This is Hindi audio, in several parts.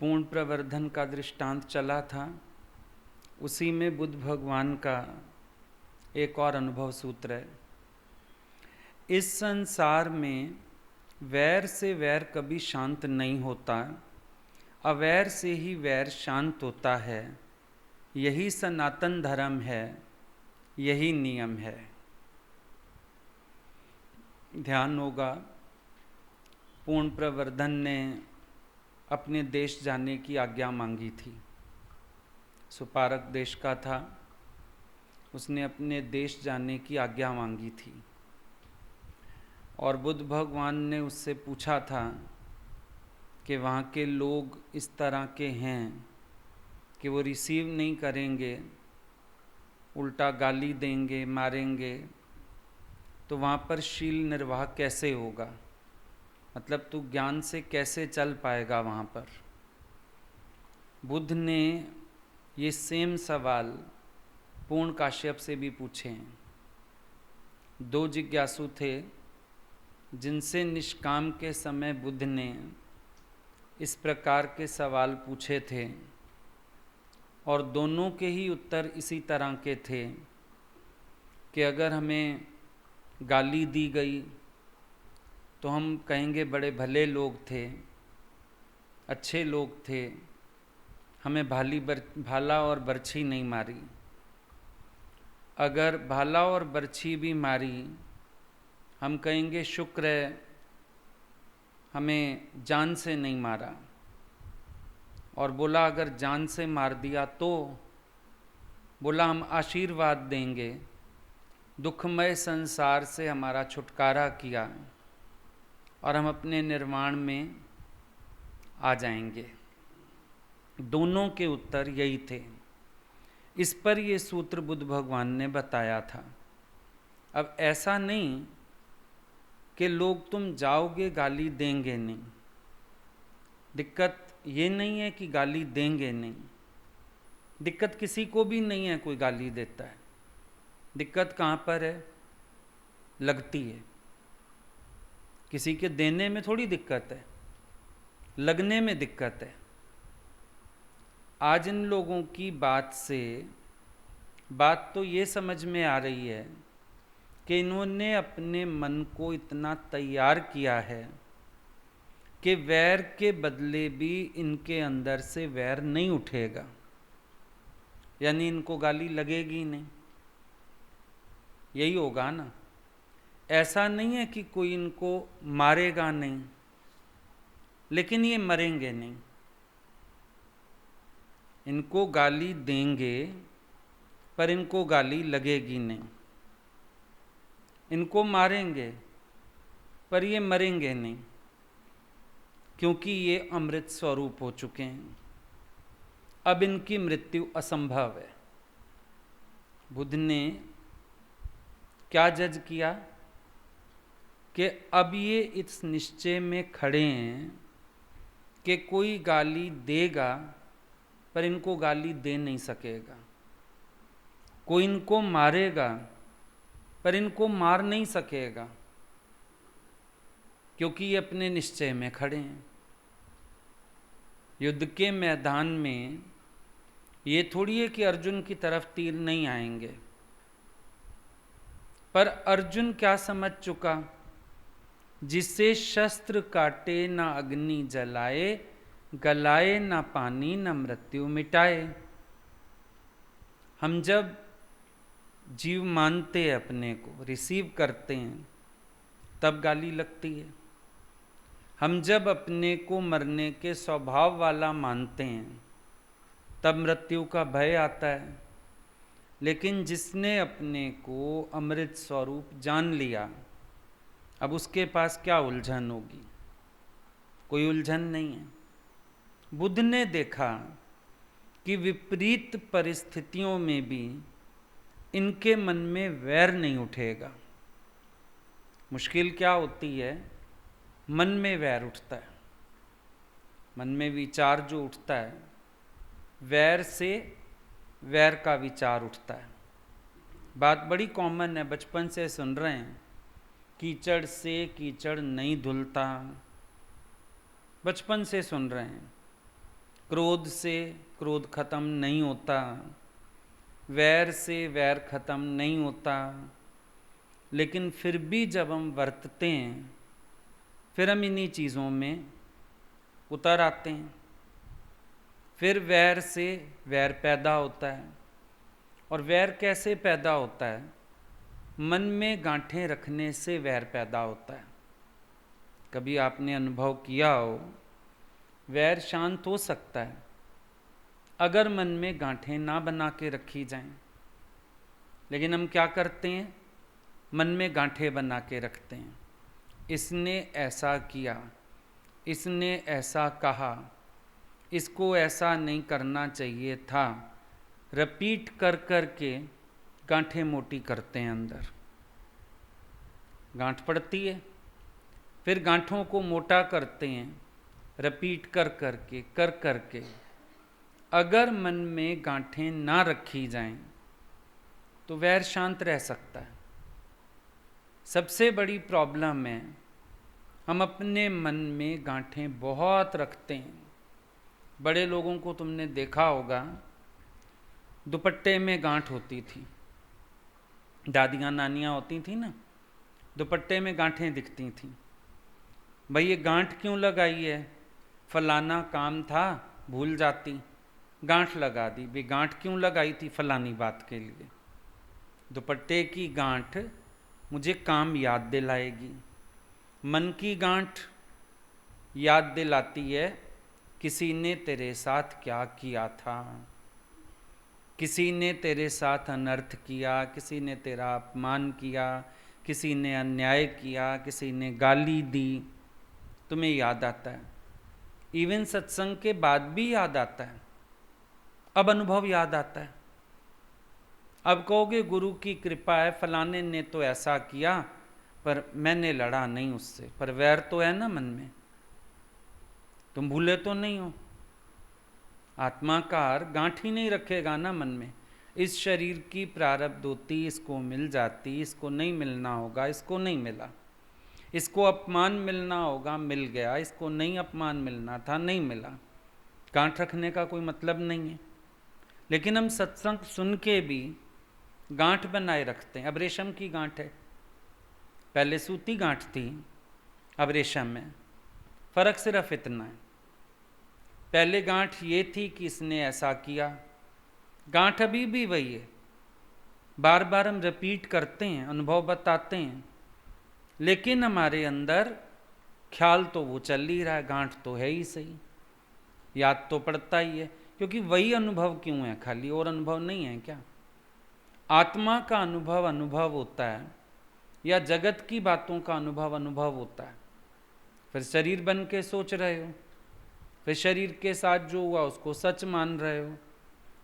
पूर्ण प्रवर्धन का दृष्टांत चला था, उसी में बुद्ध भगवान का एक और अनुभव सूत्र है। इस संसार में वैर से वैर कभी शांत नहीं होता, अवैर से ही वैर शांत होता है। यही सनातन धर्म है, यही नियम है। ध्यान होगा, पूर्ण प्रवर्धन ने अपने देश जाने की आज्ञा मांगी थी। सुपारक देश का था, उसने अपने देश जाने की आज्ञा मांगी थी और बुद्ध भगवान ने उससे पूछा था कि वहाँ के लोग इस तरह के हैं कि वो रिसीव नहीं करेंगे, उल्टा गाली देंगे, मारेंगे, तो वहाँ पर शील निर्वाह कैसे होगा? मतलब तू ज्ञान से कैसे चल पाएगा वहाँ पर? बुद्ध ने ये सेम सवाल पूर्ण काश्यप से भी पूछे हैं। दो जिज्ञासु थे जिनसे निष्काम के समय बुद्ध ने इस प्रकार के सवाल पूछे थे और दोनों के ही उत्तर इसी तरह के थे कि अगर हमें गाली दी गई तो हम कहेंगे बड़े भले लोग थे, अच्छे लोग थे, हमें भाला और बर्छी नहीं मारी। अगर भाला और बर्छी भी मारी, हम कहेंगे शुक्र है हमें जान से नहीं मारा। और बोला अगर जान से मार दिया तो बोला हम आशीर्वाद देंगे, दुखमय संसार से हमारा छुटकारा किया और हम अपने निर्वाण में आ जाएंगे। दोनों के उत्तर यही थे। इस पर ये सूत्र बुद्ध भगवान ने बताया था। अब ऐसा नहीं कि लोग तुम जाओगे गाली देंगे नहीं, दिक्कत ये नहीं है कि गाली देंगे नहीं, दिक्कत किसी को भी नहीं है कोई गाली देता है। दिक्कत कहाँ पर है? लगती है। किसी के देने में थोड़ी दिक्कत है, लगने में दिक्कत है। आज इन लोगों की बात से बात तो ये समझ में आ रही है कि इन्होंने अपने मन को इतना तैयार किया है कि वैर के बदले भी इनके अंदर से वैर नहीं उठेगा, यानी इनको गाली लगेगी नहीं। यही होगा ना। ऐसा नहीं है कि कोई इनको मारेगा नहीं, लेकिन ये मरेंगे नहीं। इनको गाली देंगे पर इनको गाली लगेगी नहीं। इनको मारेंगे पर ये मरेंगे नहीं, क्योंकि ये अमृत स्वरूप हो चुके हैं। अब इनकी मृत्यु असंभव है। बुद्ध ने क्या जज किया कि अब ये इस निश्चय में खड़े हैं कि कोई गाली देगा पर इनको गाली दे नहीं सकेगा, कोई इनको मारेगा पर इनको मार नहीं सकेगा, क्योंकि ये अपने निश्चय में खड़े हैं। युद्ध के मैदान में ये थोड़ी है कि अर्जुन की तरफ तीर नहीं आएंगे, पर अर्जुन क्या समझ चुका? जिसे शस्त्र काटे ना अग्नि जलाए, गलाए ना पानी ना मृत्यु मिटाए। हम जब जीव मानते हैं, अपने को रिसीव करते हैं, तब गाली लगती है। हम जब अपने को मरने के स्वभाव वाला मानते हैं, तब मृत्यु का भय आता है। लेकिन जिसने अपने को अमृत स्वरूप जान लिया, अब उसके पास क्या उलझन होगी? कोई उलझन नहीं है। बुद्ध ने देखा कि विपरीत परिस्थितियों में भी इनके मन में वैर नहीं उठेगा। मुश्किल क्या होती है? मन में वैर उठता है। मन में विचार जो उठता है, वैर से वैर का विचार उठता है। बात बड़ी कॉमन है, बचपन से सुन रहे हैं, कीचड़ से कीचड़ नहीं धुलता। बचपन से सुन रहे हैं। क्रोध से क्रोध खत्म नहीं होता, वैर से वैर खत्म नहीं होता, लेकिन फिर भी जब हम वर्तते हैं फिर हम इन्हीं चीज़ों में उतर आते हैं। फिर वैर से वैर पैदा होता है। और वैर कैसे पैदा होता है? मन में गांठें रखने से वैर पैदा होता है। कभी आपने अनुभव किया हो, वैर शांत हो सकता है अगर मन में गांठें ना बना के रखी जाएं। लेकिन हम क्या करते हैं? मन में गांठें बना के रखते हैं। इसने ऐसा किया, इसने ऐसा कहा, इसको ऐसा नहीं करना चाहिए था, रिपीट कर कर के गांठें मोटी करते हैं। अंदर गांठ पड़ती है, फिर गांठों को मोटा करते हैं, रिपीट कर कर के। अगर मन में गांठें ना रखी जाएं तो वैर शांत रह सकता है। सबसे बड़ी प्रॉब्लम है हम अपने मन में गांठें बहुत रखते हैं। बड़े लोगों को तुमने देखा होगा, दुपट्टे में गांठ होती थी, दादियाँ नानियाँ होती थी ना, दुपट्टे में गांठें दिखती थीं। भाई ये गांठ क्यों लगाई है? फलाना काम था, भूल जाती, गांठ लगा दी। भाई गांठ क्यों लगाई थी? फलानी बात के लिए। दुपट्टे की गांठ मुझे काम याद दिलाएगी। मन की गांठ याद दिलाती है किसी ने तेरे साथ क्या किया था, किसी ने तेरे साथ अनर्थ किया, किसी ने तेरा अपमान किया, किसी ने अन्याय किया, किसी ने गाली दी, तुम्हें याद आता है। इवन सत्संग के बाद भी याद आता है। अब अनुभव याद आता है। अब कहोगे गुरु की कृपा है, फलाने ने तो ऐसा किया पर मैंने लड़ा नहीं उससे, पर वैर तो है ना मन में, तुम भूले तो नहीं हो। आत्माकार गांठ ही नहीं रखेगा ना मन में। इस शरीर की प्रारब्ध होती, इसको मिल जाती, इसको नहीं मिलना होगा, इसको नहीं मिला, इसको अपमान मिलना होगा, मिल गया, इसको नहीं अपमान मिलना था, नहीं मिला। गांठ रखने का कोई मतलब नहीं है। लेकिन हम सत्संग सुन के भी गांठ बनाए रखते हैं। अब रेशम की गांठ है, पहले सूती गांठ थी, अब रेशम में। फर्क सिर्फ इतना है, पहले गांठ ये थी कि इसने ऐसा किया, गांठ अभी भी वही है, बार बार हम रिपीट करते हैं, अनुभव बताते हैं, लेकिन हमारे अंदर ख्याल तो वो चल ही रहा है, गांठ तो है ही सही, याद तो पड़ता ही है। क्योंकि वही अनुभव क्यों है, खाली और अनुभव नहीं है क्या? आत्मा का अनुभव अनुभव होता है या जगत की बातों का अनुभव अनुभव होता है? फिर शरीर बन के सोच रहे हो, फिर शरीर के साथ जो हुआ उसको सच मान रहे हो।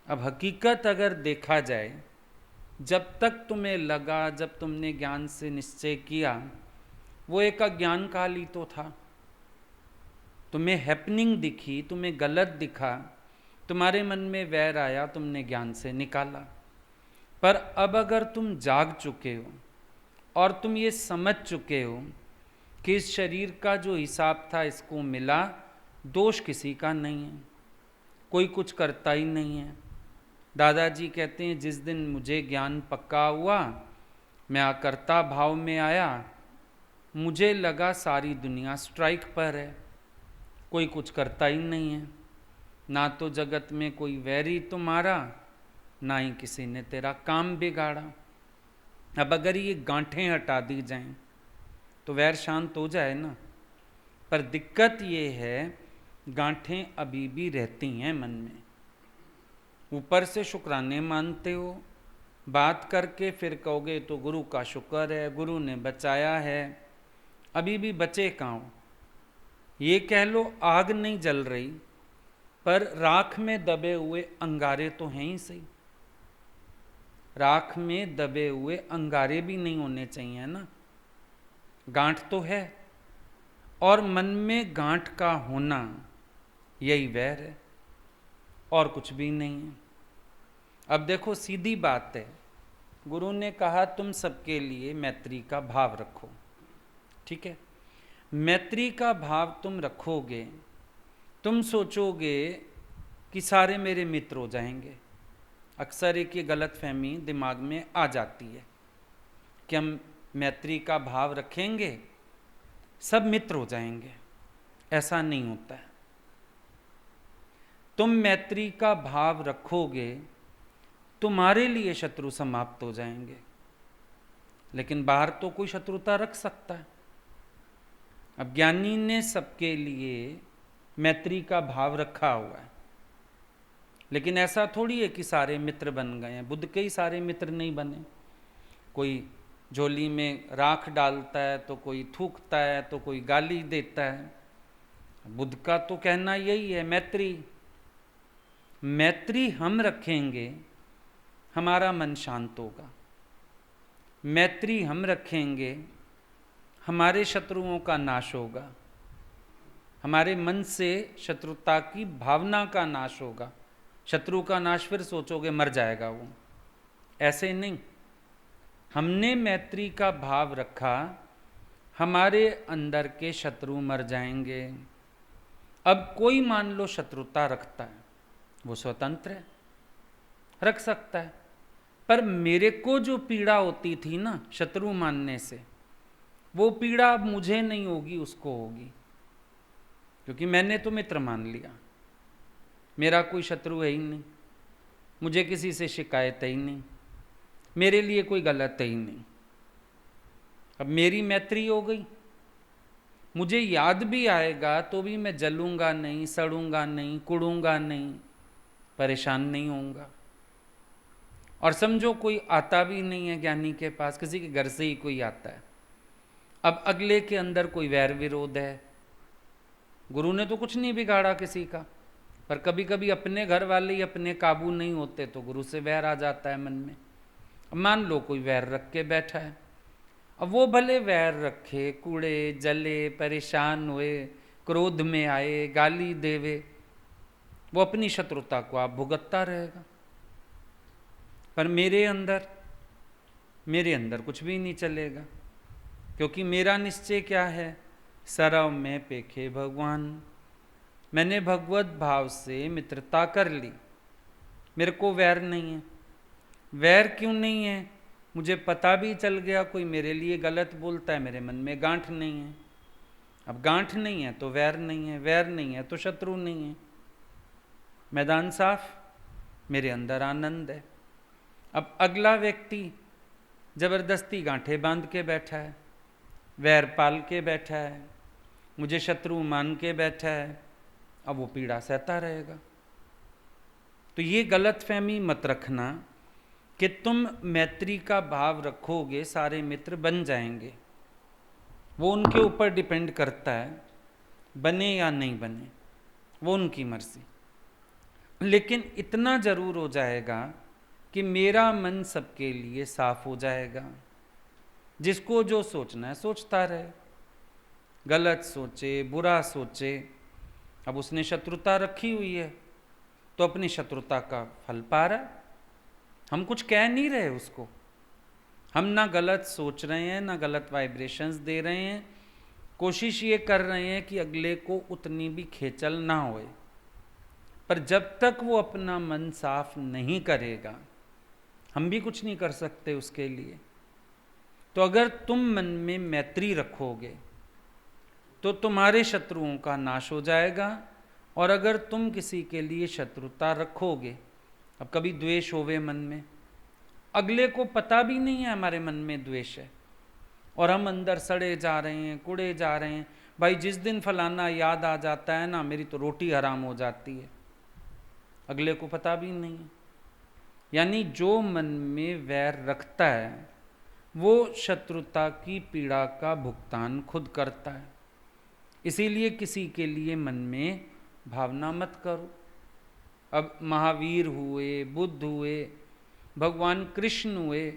अब हकीकत अगर देखा जाए, जब तक तुम्हें लगा, जब तुमने ज्ञान से निश्चय किया, वो एक अज्ञान काल ही तो था। तुम्हें हैपनिंग दिखी, तुम्हें गलत दिखा, तुम्हारे मन में वैर आया, तुमने ज्ञान से निकाला। पर अब अगर तुम जाग चुके हो और तुम ये समझ चुके हो कि इस शरीर का जो हिसाब था इसको मिला, दोष किसी का नहीं है, कोई कुछ करता ही नहीं है। दादाजी कहते हैं जिस दिन मुझे ज्ञान पक्का हुआ, मैं अकर्ता भाव में आया, मुझे लगा सारी दुनिया स्ट्राइक पर है, कोई कुछ करता ही नहीं है, ना तो जगत में कोई वैरी तुम्हारा, ना ही किसी ने तेरा काम बिगाड़ा। अब अगर ये गांठें हटा दी जाएं तो वैर शांत हो जाए ना। पर दिक्कत ये है, गांठें अभी भी रहती हैं मन में। ऊपर से शुक्राने मानते हो, बात करके फिर कहोगे तो गुरु का शुक्र है, गुरु ने बचाया है, अभी भी बचे कहाँ हो? ये कह लो आग नहीं जल रही, पर राख में दबे हुए अंगारे तो हैं ही सही। राख में दबे हुए अंगारे भी नहीं होने चाहिए ना। गांठ तो है, और मन में गांठ का होना यही वैर है, और कुछ भी नहीं है। अब देखो सीधी बात है, गुरु ने कहा तुम सबके लिए मैत्री का भाव रखो, ठीक है? मैत्री का भाव तुम रखोगे, तुम सोचोगे कि सारे मेरे मित्र हो जाएंगे। अक्सर एक ये गलत फहमी दिमाग में आ जाती है कि हम मैत्री का भाव रखेंगे सब मित्र हो जाएंगे। ऐसा नहीं होता है। तुम मैत्री का भाव रखोगे, तुम्हारे लिए शत्रु समाप्त हो जाएंगे। लेकिन बाहर तो कोई शत्रुता रख सकता है। अब ज्ञानी ने सबके लिए मैत्री का भाव रखा हुआ है, लेकिन ऐसा थोड़ी है कि सारे मित्र बन गए हैं। बुद्ध के ही सारे मित्र नहीं बने। कोई झोली में राख डालता है, तो कोई थूकता है, तो कोई गाली देता है। बुद्ध का तो कहना यही है, मैत्री। मैत्री हम रखेंगे, हमारा मन शांत होगा। मैत्री हम रखेंगे, हमारे शत्रुओं का नाश होगा। हमारे मन से शत्रुता की भावना का नाश होगा। शत्रु का नाश फिर सोचोगे मर जाएगा वो, ऐसे नहीं। हमने मैत्री का भाव रखा, हमारे अंदर के शत्रु मर जाएंगे। अब कोई मान लो शत्रुता रखता है, वो स्वतंत्र है, रख सकता है। पर मेरे को जो पीड़ा होती थी ना शत्रु मानने से, वो पीड़ा अब मुझे नहीं होगी, उसको होगी। क्योंकि मैंने तो मित्र मान लिया, मेरा कोई शत्रु है ही नहीं, मुझे किसी से शिकायत है ही नहीं, मेरे लिए कोई गलत है ही नहीं। अब मेरी मैत्री हो गई। मुझे याद भी आएगा तो भी मैं जलूंगा नहीं, सड़ूंगा नहीं, कुड़ूंगा नहीं, परेशान नहीं होऊंगा। और समझो कोई आता भी नहीं है ज्ञानी के पास, किसी के घर से ही कोई आता है। अब अगले के अंदर कोई वैर विरोध है। गुरु ने तो कुछ नहीं बिगाड़ा किसी का, पर कभी कभी अपने घर वाले ही अपने काबू नहीं होते तो गुरु से वैर आ जाता है मन में। अब मान लो कोई वैर रख के बैठा है, अब वो भले वैर रखे, कूड़े जले, परेशान हुए, क्रोध में आए, गाली देवे, वो अपनी शत्रुता को आप भुगतता रहेगा। पर मेरे अंदर कुछ भी नहीं चलेगा, क्योंकि मेरा निश्चय क्या है, सरव में पेखे भगवान। मैंने भगवत भाव से मित्रता कर ली, मेरे को वैर नहीं है। वैर क्यों नहीं है? मुझे पता भी चल गया कोई मेरे लिए गलत बोलता है, मेरे मन में गांठ नहीं है। अब गांठ नहीं है तो वैर नहीं है, वैर नहीं है तो शत्रु नहीं है। मैदान साफ, मेरे अंदर आनंद है। अब अगला व्यक्ति जबरदस्ती गांठें बांध के बैठा है, वैर पाल के बैठा है, मुझे शत्रु मान के बैठा है, अब वो पीड़ा सहता रहेगा। तो ये गलतफहमी मत रखना कि तुम मैत्री का भाव रखोगे सारे मित्र बन जाएंगे। वो उनके ऊपर डिपेंड करता है, बने या नहीं बने, वो उनकी मर्जी। लेकिन इतना जरूर हो जाएगा कि मेरा मन सबके लिए साफ हो जाएगा। जिसको जो सोचना है सोचता रहे, गलत सोचे, बुरा सोचे। अब उसने शत्रुता रखी हुई है तो अपनी शत्रुता का फल पा रहा है। हम कुछ कह नहीं रहे उसको, हम ना गलत सोच रहे हैं, ना गलत वाइब्रेशंस दे रहे हैं। कोशिश ये कर रहे हैं कि अगले को उतनी भी खेचल ना होए। पर जब तक वो अपना मन साफ नहीं करेगा, हम भी कुछ नहीं कर सकते उसके लिए। तो अगर तुम मन में मैत्री रखोगे तो तुम्हारे शत्रुओं का नाश हो जाएगा। और अगर तुम किसी के लिए शत्रुता रखोगे, अब कभी द्वेष होवे मन में, अगले को पता भी नहीं है हमारे मन में द्वेष है, और हम अंदर सड़े जा रहे हैं, कुड़े जा रहे हैं। भाई जिस दिन फलाना याद आ जाता है ना, मेरी तो रोटी हराम हो जाती है, अगले को पता भी नहीं है। यानी जो मन में वैर रखता है वो शत्रुता की पीड़ा का भुगतान खुद करता है। इसीलिए किसी के लिए मन में भावना मत करो। अब महावीर हुए, बुद्ध हुए, भगवान कृष्ण हुए,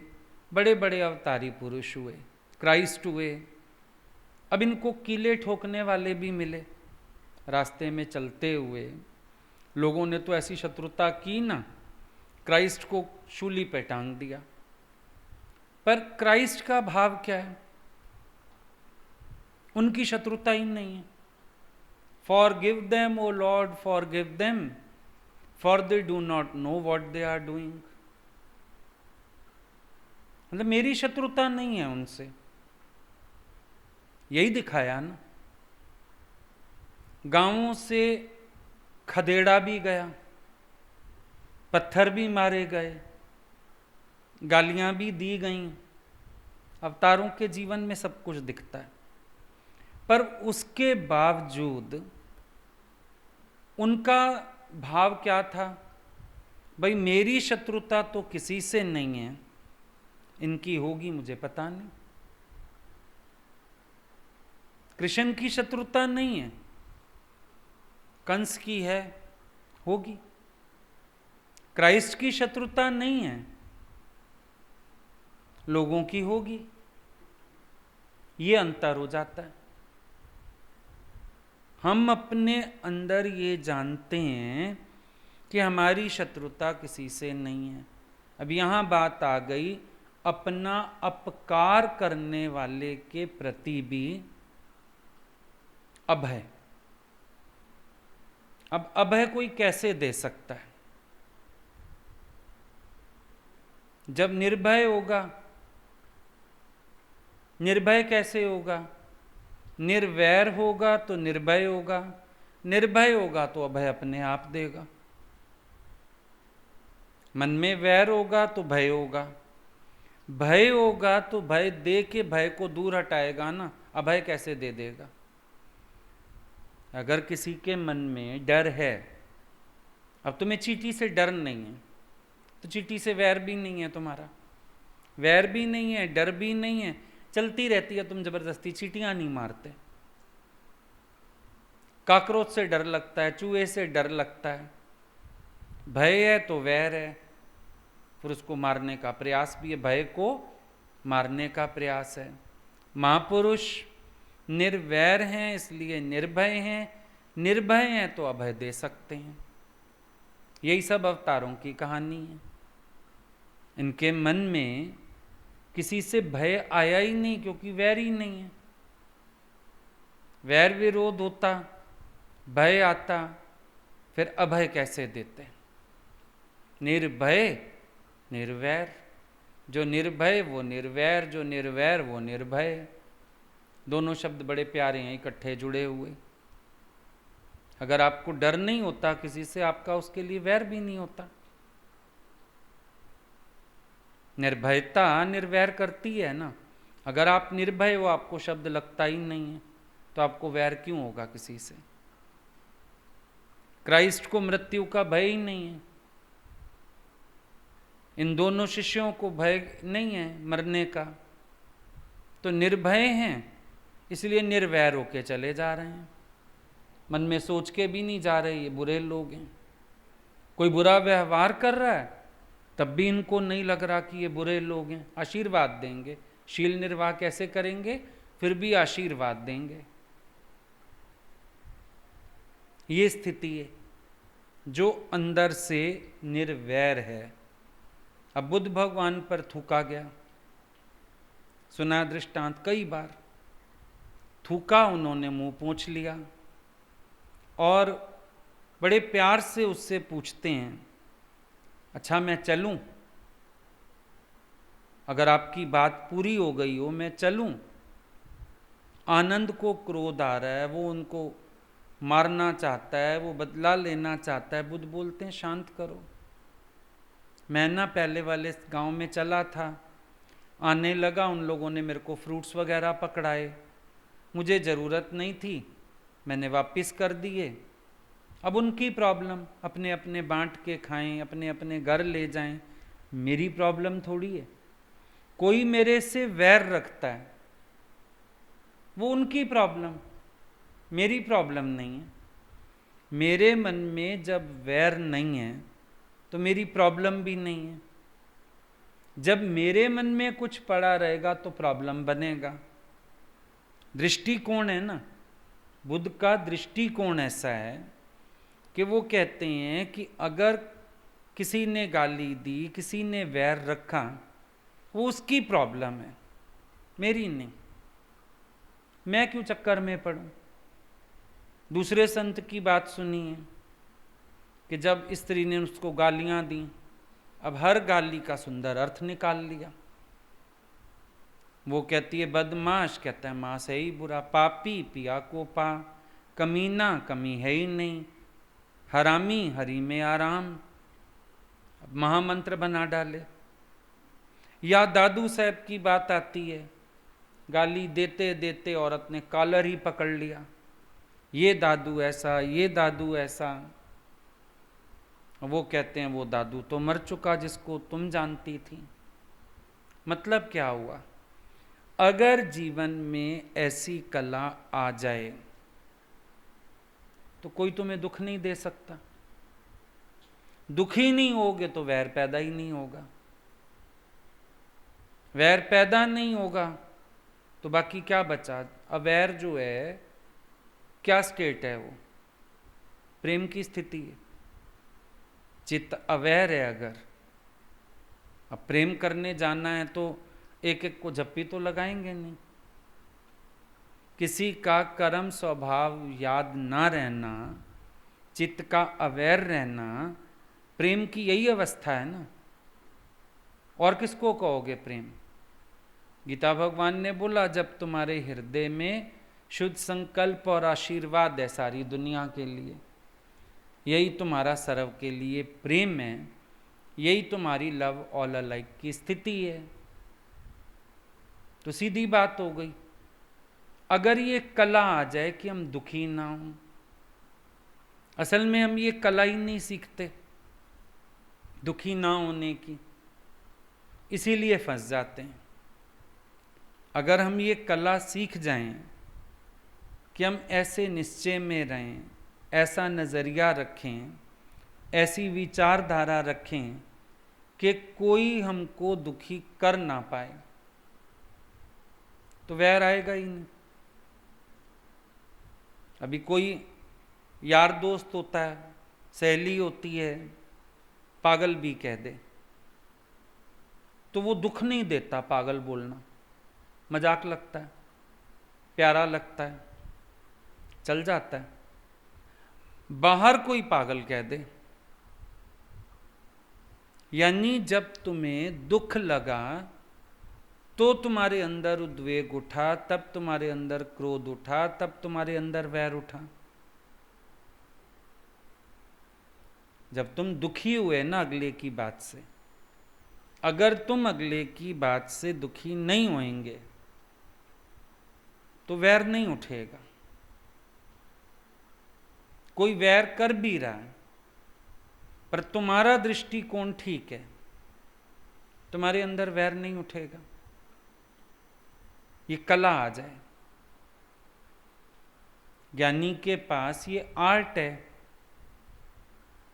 बड़े बड़े अवतारी पुरुष हुए, क्राइस्ट हुए। अब इनको कीले ठोकने वाले भी मिले रास्ते में चलते हुए। लोगों ने तो ऐसी शत्रुता की ना, क्राइस्ट को शूली पे टांग दिया। पर क्राइस्ट का भाव क्या है? उनकी शत्रुता ही नहीं है। Forgive them O lord, forgive them, for they do not know what they are doing. मतलब मेरी शत्रुता नहीं है उनसे, यही दिखाया ना। गांवों से खदेड़ा भी गया, पत्थर भी मारे गए, गालियां भी दी गईं। अवतारों के जीवन में सब कुछ दिखता है, पर उसके बावजूद उनका भाव क्या था? भाई मेरी शत्रुता तो किसी से नहीं है, इनकी होगी मुझे पता नहीं। कृष्ण की शत्रुता नहीं है, कंस की है, होगी। क्राइस्ट की शत्रुता नहीं है, लोगों की होगी। ये अंतर हो जाता है। हम अपने अंदर ये जानते हैं कि हमारी शत्रुता किसी से नहीं है। अब यहां बात आ गई अपना अपकार करने वाले के प्रति भी अभय। अब अभय कोई कैसे दे सकता है? जब निर्भय होगा। निर्भय कैसे होगा? निर्वैर होगा तो निर्भय होगा, निर्भय होगा तो अभय अपने आप देगा। मन में वैर होगा तो भय होगा, भय होगा तो भय दे के भय को दूर हटाएगा ना, अभय कैसे दे देगा? अगर किसी के मन में डर है, अब तुम्हें चींटी से डर नहीं है तो चींटी से वैर भी नहीं है, तुम्हारा वैर भी नहीं है, डर भी नहीं है, चलती रहती है, तुम जबरदस्ती चींटियां नहीं मारते। काकरोच से डर लगता है, चूहे से डर लगता है, भय है तो वैर है, फिर उसको मारने का प्रयास भी है, भय को मारने का प्रयास है। महापुरुष निर्वैर हैं इसलिए निर्भय हैं, निर्भय हैं तो अभय दे सकते हैं। यही सब अवतारों की कहानी है। इनके मन में किसी से भय आया ही नहीं, क्योंकि वैर ही नहीं है। वैर विरोध होता, भय आता, फिर अभय कैसे देते? निर्भय निर्वैर, जो निर्भय वो निर्वैर, जो निर्वैर वो निर्भय। दोनों शब्द बड़े प्यारे हैं, इकट्ठे जुड़े हुए। अगर आपको डर नहीं होता किसी से, आपका उसके लिए वैर भी नहीं होता। निर्भयता निर्वैर करती है ना। अगर आप निर्भय हो, आपको शब्द लगता ही नहीं है, तो आपको वैर क्यों होगा किसी से? क्राइस्ट को मृत्यु का भय ही नहीं है, इन दोनों शिष्यों को भय नहीं है मरने का, तो निर्भय हैं इसलिए निर्वैर होके चले जा रहे हैं। मन में सोच के भी नहीं जा रहे ये बुरे लोग हैं। कोई बुरा व्यवहार कर रहा है तब भी इनको नहीं लग रहा कि ये बुरे लोग हैं, आशीर्वाद देंगे। शील निर्वाह कैसे करेंगे? फिर भी आशीर्वाद देंगे। ये स्थिति है जो अंदर से निर्वैर है। अब बुद्ध भगवान पर थूका गया, सुना दृष्टांत कई बार। थूका, उन्होंने मुंह पोंछ लिया और बड़े प्यार से उससे पूछते हैं, अच्छा मैं चलूं? अगर आपकी बात पूरी हो गई हो, मैं चलूं? आनंद को क्रोध आ रहा है, वो उनको मारना चाहता है, वो बदला लेना चाहता है। बुद्ध बोलते हैं शांत करो। मैं ना पहले वाले गांव में चला था, आने लगा, उन लोगों ने मेरे को फ्रूट्स वगैरह पकड़ाए, मुझे ज़रूरत नहीं थी, मैंने वापस कर दिए। अब उनकी प्रॉब्लम, अपने अपने बांट के खाएं, अपने अपने घर ले जाएं, मेरी प्रॉब्लम थोड़ी है। कोई मेरे से वैर रखता है, वो उनकी प्रॉब्लम, मेरी प्रॉब्लम नहीं है। मेरे मन में जब वैर नहीं है तो मेरी प्रॉब्लम भी नहीं है। जब मेरे मन में कुछ पड़ा रहेगा तो प्रॉब्लम बनेगा। दृष्टिकोण है ना, बुद्ध का दृष्टिकोण ऐसा है कि वो कहते हैं कि अगर किसी ने गाली दी, किसी ने वैर रखा, वो उसकी प्रॉब्लम है, मेरी नहीं। मैं क्यों चक्कर में पड़ूं? दूसरे संत की बात सुनी है कि जब स्त्री ने उसको गालियां दी, अब हर गाली का सुंदर अर्थ निकाल लिया। वो कहती है बदमाश, कहता है माँ से ही बुरा, पापी पिया को पा, कमीना कमी है ही नहीं, हरामी हरी में आराम। अब महामंत्र बना डाले। या दादू साहब की बात आती है, गाली देते देते औरत ने कॉलर ही पकड़ लिया, ये दादू ऐसा, ये दादू ऐसा। वो कहते हैं वो दादू तो मर चुका जिसको तुम जानती थी। मतलब क्या हुआ? अगर जीवन में ऐसी कला आ जाए तो कोई तुम्हें दुख नहीं दे सकता। दुखी नहीं होगे तो वैर पैदा ही नहीं होगा। वैर पैदा नहीं होगा तो बाकी क्या बचा? अवैर जो है क्या स्टेट है? वो प्रेम की स्थिति है। चित्त अवैर है। अगर अब प्रेम करने जाना है तो एक एक को झप्पी तो लगाएंगे नहीं। किसी का कर्म स्वभाव याद ना रहना, चित्त का अवैर रहना, प्रेम की यही अवस्था है ना। और किसको कहोगे प्रेम? गीता भगवान ने बोला जब तुम्हारे हृदय में शुद्ध संकल्प और आशीर्वाद है सारी दुनिया के लिए, यही तुम्हारा सर्व के लिए प्रेम है, यही तुम्हारी लव ऑल अलाइक की स्थिति है। तो सीधी बात हो गई। अगर ये कला आ जाए कि हम दुखी ना हों, असल में हम ये कला ही नहीं सीखते दुखी ना होने की, इसीलिए फंस जाते हैं। अगर हम ये कला सीख जाएं कि हम ऐसे निश्चय में रहें, ऐसा नज़रिया रखें, ऐसी विचारधारा रखें कि कोई हमको दुखी कर ना पाए, तो वैर आएगा ही नहीं। अभी कोई यार दोस्त होता है, सहेली होती है, पागल भी कह दे तो वो दुख नहीं देता। पागल बोलना मजाक लगता है, प्यारा लगता है, चल जाता है। बाहर कोई पागल कह दे, यानी जब तुम्हें दुख लगा तो तुम्हारे अंदर उद्वेग उठा, तब तुम्हारे अंदर क्रोध उठा, तब तुम्हारे अंदर वैर उठा। जब तुम दुखी हुए ना अगले की बात से, अगर तुम अगले की बात से दुखी नहीं होएंगे तो वैर नहीं उठेगा। कोई वैर कर भी रहा है पर तुम्हारा दृष्टिकोण ठीक है, तुम्हारे अंदर वैर नहीं उठेगा। ये कला आ जाए। ज्ञानी के पास ये आर्ट है।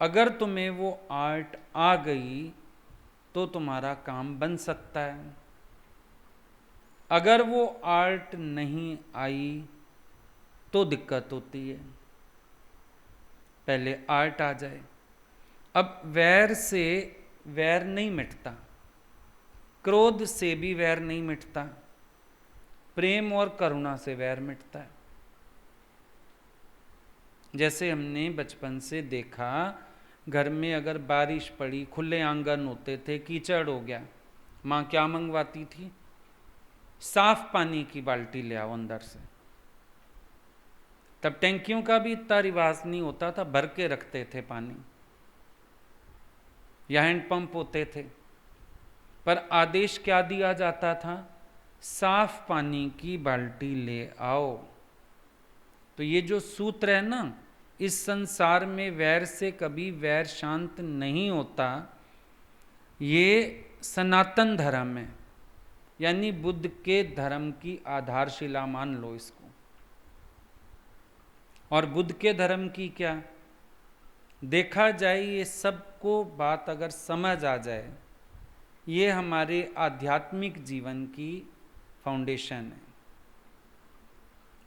अगर तुम्हें वो आर्ट आ गई तो तुम्हारा काम बन सकता है। अगर वो आर्ट नहीं आई तो दिक्कत होती है। पहले आर्ट आ जाए। अब वैर से वैर नहीं मिटता, क्रोध से भी वैर नहीं मिटता, प्रेम और करुणा से वैर मिटता है। जैसे हमने बचपन से देखा, घर में अगर बारिश पड़ी, खुले आंगन होते थे, कीचड़ हो गया, माँ क्या मंगवाती थी? साफ पानी की बाल्टी ले आओ अंदर से। तब टैंकियों का भी इतना रिवाज नहीं होता था, भर के रखते थे पानी, या हैंडपंप होते थे, पर आदेश क्या दिया जाता था? साफ पानी की बाल्टी ले आओ। तो ये जो सूत्र है ना, इस संसार में वैर से कभी वैर शांत नहीं होता। ये सनातन धर्म है, यानी बुद्ध के धर्म की आधारशिला मान लो इसको। और बुद्ध के धर्म की क्या देखा जाए, ये सबको बात अगर समझ आ जाए, ये हमारे आध्यात्मिक जीवन की फाउंडेशन है।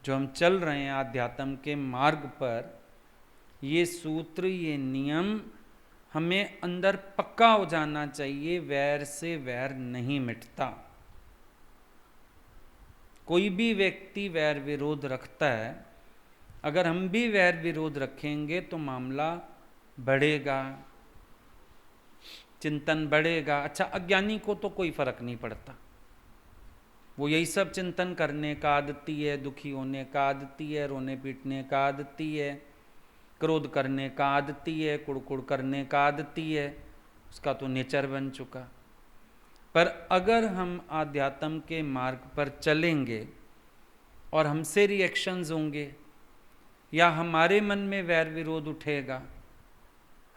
जो हम चल रहे हैं आध्यात्म के मार्ग पर, ये सूत्र, ये नियम हमें अंदर पक्का हो जाना चाहिए। वैर से वैर नहीं मिटता। कोई भी व्यक्ति वैर विरोध रखता है, अगर हम भी वैर विरोध रखेंगे तो मामला बढ़ेगा, चिंतन बढ़ेगा। अच्छा, अज्ञानी को तो कोई फर्क नहीं पड़ता, वो यही सब चिंतन करने का आदती है, दुखी होने का आदती है, रोने पीटने का आदती है, क्रोध करने का आदती है, कुड़कुड़ करने का आदती है, उसका तो नेचर बन चुका। पर अगर हम आध्यात्म के मार्ग पर चलेंगे और हमसे रिएक्शंस होंगे या हमारे मन में वैर विरोध उठेगा,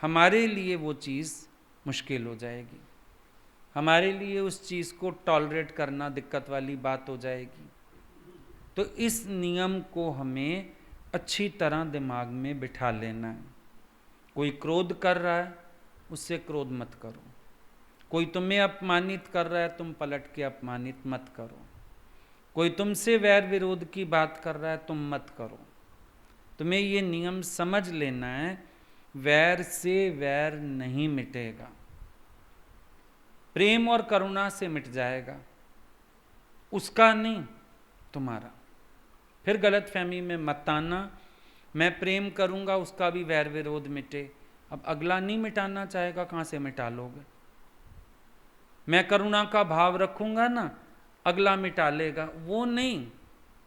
हमारे लिए वो चीज़ मुश्किल हो जाएगी, हमारे लिए उस चीज़ को टॉलरेट करना दिक्कत वाली बात हो जाएगी। तो इस नियम को हमें अच्छी तरह दिमाग में बिठा लेना है। कोई क्रोध कर रहा है, उससे क्रोध मत करो। कोई तुम्हें अपमानित कर रहा है, तुम पलट के अपमानित मत करो। कोई तुमसे वैर विरोध की बात कर रहा है, तुम मत करो। तुम्हें ये नियम समझ लेना है, वैर से वैर नहीं मिटेगा, प्रेम और करुणा से मिट जाएगा, उसका नहीं, तुम्हारा। फिर गलतफहमी में मत आना, मैं प्रेम करूंगा उसका भी वैर विरोध मिटे। अब अगला नहीं मिटाना चाहेगा, कहाँ से मिटा लोगे? मैं करुणा का भाव रखूंगा ना, अगला मिटा लेगा, वो नहीं।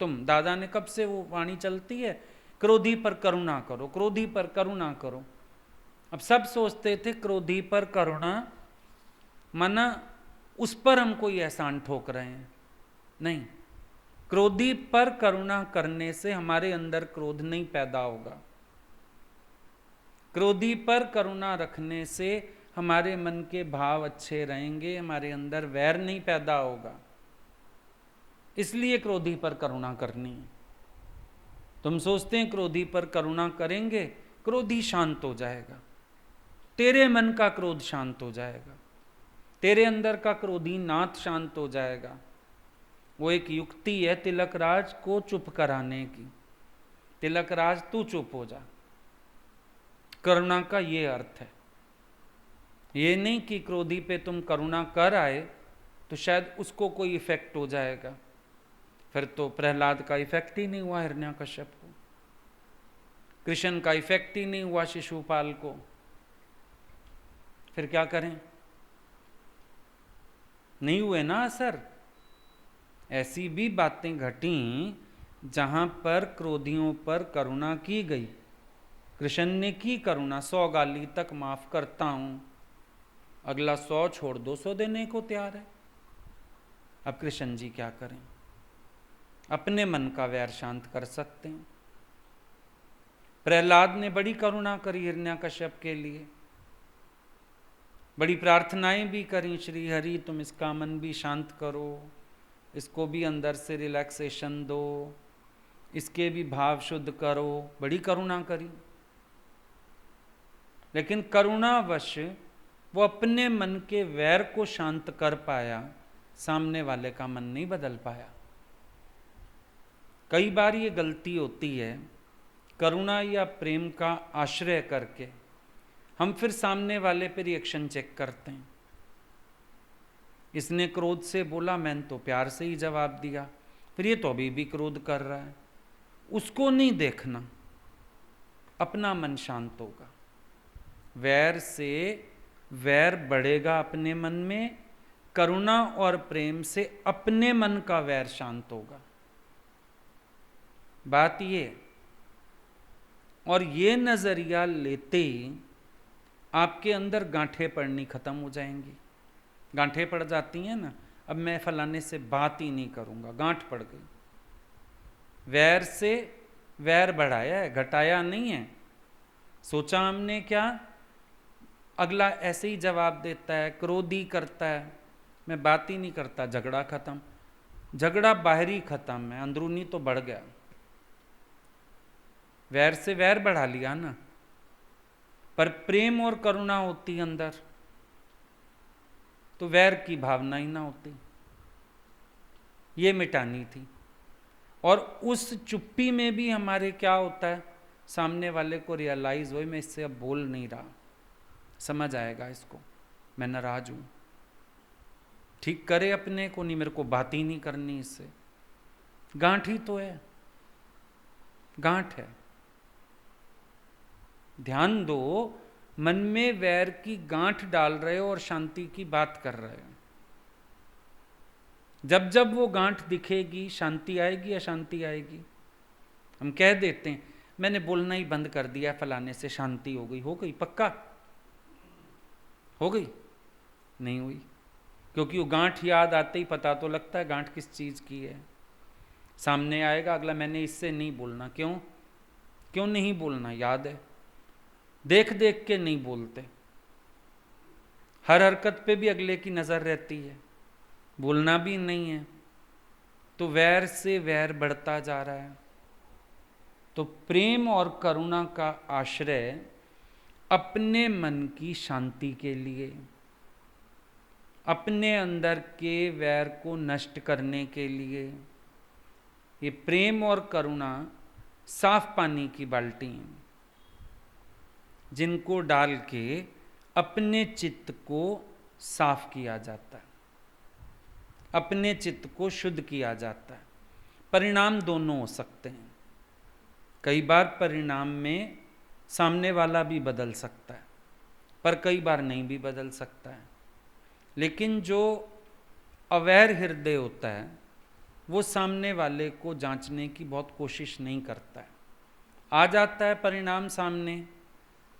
तुम, दादा ने कब से वो वाणी चलती है, क्रोधी पर करुणा करो, क्रोधी पर करुणा करो। अब सब सोचते थे क्रोधी पर करुणा माना उस पर हम कोई एहसान ठोक रहे हैं, नहीं। क्रोधी पर करुणा करने से हमारे अंदर क्रोध नहीं पैदा होगा। क्रोधी पर करुणा रखने से हमारे मन के भाव अच्छे रहेंगे, हमारे अंदर वैर नहीं पैदा होगा। इसलिए क्रोधी पर करुणा करनी है। तुम सोचते हैं क्रोधी पर करुणा करेंगे, क्रोधी शांत हो जाएगा, तेरे मन का क्रोध शांत हो जाएगा, तेरे अंदर का क्रोधी नाथ शांत हो जाएगा। वो एक युक्ति है तिलक राज को चुप कराने की। तिलक राज तू चुप हो जा, करुणा का ये अर्थ है। ये नहीं कि क्रोधी पे तुम करुणा कर आए तो शायद उसको कोई इफेक्ट हो जाएगा। फिर तो प्रहलाद का इफेक्ट ही नहीं हुआ हिरण्यकश्यप को, कृष्ण का इफेक्ट ही नहीं हुआ शिशुपाल को, फिर क्या करें? नहीं हुए ना असर। ऐसी भी बातें घटी जहां पर क्रोधियों पर करुणा की गई। कृष्ण ने की करुणा, 100 गाली तक माफ करता हूं, अगला 100 छोड़ 200 देने को तैयार है। अब कृष्ण जी क्या करें? अपने मन का वैर शांत कर सकते हैं। प्रहलाद ने बड़ी करुणा करी हिरण्यकश्यप के लिए, बड़ी प्रार्थनाएं भी करी, श्री हरि तुम इसका मन भी शांत करो, इसको भी अंदर से रिलैक्सेशन दो, इसके भी भाव शुद्ध करो, बड़ी करुणा करी। लेकिन करुणावश वो अपने मन के वैर को शांत कर पाया, सामने वाले का मन नहीं बदल पाया। कई बार ये गलती होती है, करुणा या प्रेम का आश्रय करके हम फिर सामने वाले पे रिएक्शन चेक करते हैं। इसने क्रोध से बोला, मैंने तो प्यार से ही जवाब दिया, फिर ये तो अभी भी क्रोध कर रहा है। उसको नहीं देखना, अपना मन शांत होगा। वैर से वैर बढ़ेगा अपने मन में, करुणा और प्रेम से अपने मन का वैर शांत होगा। बात ये, और ये नजरिया लेते ही आपके अंदर गांठें पड़नी खत्म हो जाएंगी। गांठें पड़ जाती हैं ना, अब मैं फलाने से बात ही नहीं करूंगा, गांठ पड़ गई। वैर से वैर बढ़ाया है, घटाया नहीं है। सोचा हमने क्या, अगला ऐसे ही जवाब देता है, क्रोधी करता है, मैं बात ही नहीं करता, झगड़ा खत्म। झगड़ा बाहरी खत्म है, अंदरूनी तो बढ़ गया। वैर से वैर बढ़ा लिया ना, पर प्रेम और करुणा होती अंदर तो वैर की भावना ही ना होती। ये मिटानी थी। और उस चुप्पी में भी हमारे क्या होता है, सामने वाले को रियलाइज हो मैं इससे अब बोल नहीं रहा, समझ आएगा इसको, मैं नाराज हूं, ठीक करे अपने को, नहीं मेरे को बात ही नहीं करनी इससे। गांठ ही तो है, गांठ है। ध्यान दो, मन में वैर की गांठ डाल रहे हो और शांति की बात कर रहे हो। जब जब वो गांठ दिखेगी शांति आएगी या शांति आएगी? हम कह देते हैं मैंने बोलना ही बंद कर दिया, फलाने से शांति हो गई। हो गई? पक्का हो गई? नहीं हुई, क्योंकि वो गांठ याद आते ही पता तो लगता है गांठ किस चीज़ की है। सामने आएगा अगला, मैंने इससे नहीं बोलना। क्यों? क्यों नहीं बोलना? याद है। देख देख के नहीं बोलते, हर हरकत पे भी अगले की नज़र रहती है, बोलना भी नहीं है, तो वैर से वैर बढ़ता जा रहा है। तो प्रेम और करुणा का आश्रय अपने मन की शांति के लिए, अपने अंदर के वैर को नष्ट करने के लिए। ये प्रेम और करुणा साफ पानी की बाल्टी हैं, जिनको डाल के अपने चित्त को साफ किया जाता है, अपने चित्त को शुद्ध किया जाता है। परिणाम दोनों हो सकते हैं। कई बार परिणाम में सामने वाला भी बदल सकता है, पर कई बार नहीं भी बदल सकता है। लेकिन जो अवैर हृदय होता है वो सामने वाले को जांचने की बहुत कोशिश नहीं करता है। आ जाता है परिणाम सामने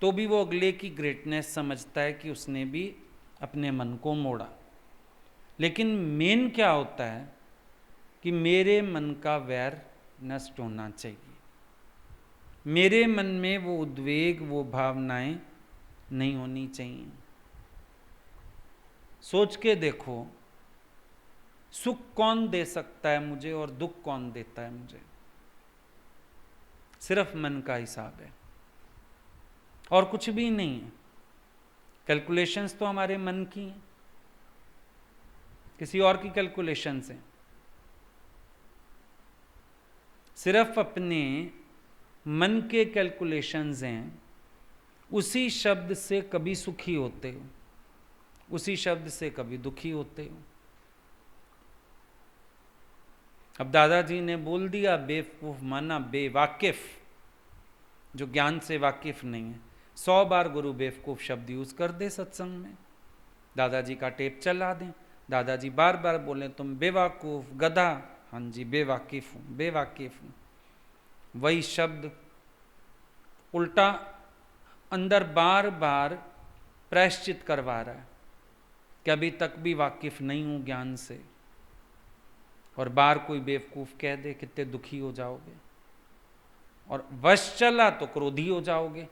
तो भी वो अगले की ग्रेटनेस समझता है कि उसने भी अपने मन को मोड़ा। लेकिन मेन क्या होता है कि मेरे मन का वैर नष्ट होना चाहिए, मेरे मन में वो उद्वेग, वो भावनाएं नहीं होनी चाहिए। सोच के देखो, सुख कौन दे सकता है मुझे और दुख कौन देता है मुझे? सिर्फ मन का हिसाब है और कुछ भी नहीं है। कैलकुलेशंस तो हमारे मन की हैं, किसी और की कैलकुलेशंस हैं। सिर्फ अपने मन के कैलकुलेशंस हैं। उसी शब्द से कभी सुखी होते हो, उसी शब्द से कभी दुखी होते हो। अब दादाजी ने बोल दिया बेवकूफ माना बेवाकिफ, जो ज्ञान से वाकिफ नहीं है। 100 बार गुरु बेवकूफ शब्द यूज कर दे सत्संग में, दादाजी का टेप चला दें, दादाजी बार बार बोले तुम बेवकूफ गधा, हाँ जी बेवाकिफ हूं, बेवाकिफ हूं। वही शब्द उल्टा अंदर बार बार प्रायश्चित करवा रहा है कि अभी तक भी वाकिफ नहीं हूं ज्ञान से। और बार कोई बेवकूफ कह दे, कितने दुखी हो जाओगे, और वश चला तो क्रोधी हो जाओगे,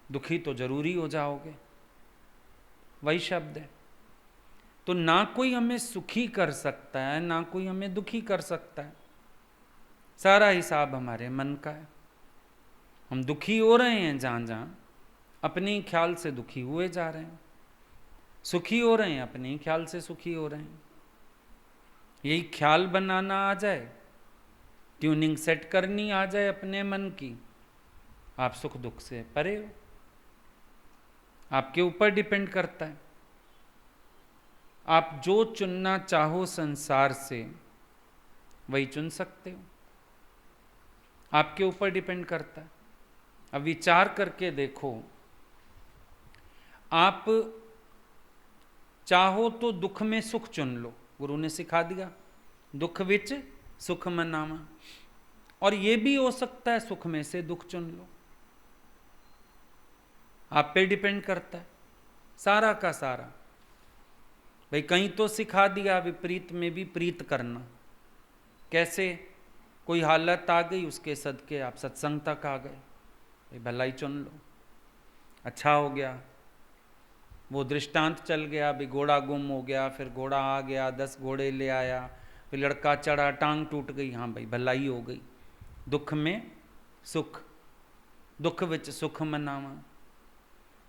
दुखी तो जरूरी हो जाओगे। वही शब्द है। तो ना कोई हमें सुखी कर सकता है, ना कोई हमें दुखी कर सकता है। सारा हिसाब हमारे मन का है। हम दुखी हो रहे हैं जहां जहां, अपने ही ख्याल से दुखी हुए जा रहे हैं। सुखी हो रहे हैं, अपने ही ख्याल से सुखी हो रहे हैं। यही ख्याल बनाना आ जाए, ट्यूनिंग सेट करनी आ जाए अपने मन की, आप सुख दुख से परे हो। आपके ऊपर डिपेंड करता है। आप जो चुनना चाहो संसार से वही चुन सकते हो, आपके ऊपर डिपेंड करता है। अब विचार करके देखो, आप चाहो तो दुख में सुख चुन लो, गुरु ने सिखा दिया दुख विच सुख मनावा। और ये भी हो सकता है सुख में से दुख चुन लो, आप पे डिपेंड करता है सारा का सारा। भाई कहीं तो सिखा दिया विपरीत में भी प्रीत करना। कैसे? कोई हालत आ गई, उसके सदके आप सत्संग तक आ गए, भाई भलाई चुन लो, अच्छा हो गया। वो दृष्टांत चल गया, भाई घोड़ा गुम हो गया, फिर घोड़ा आ गया, 10 घोड़े ले आया, फिर लड़का चढ़ा, टांग टूट गई, हाँ भाई भलाई हो गई। दुख में सुख, दुख विच सुख मनावा।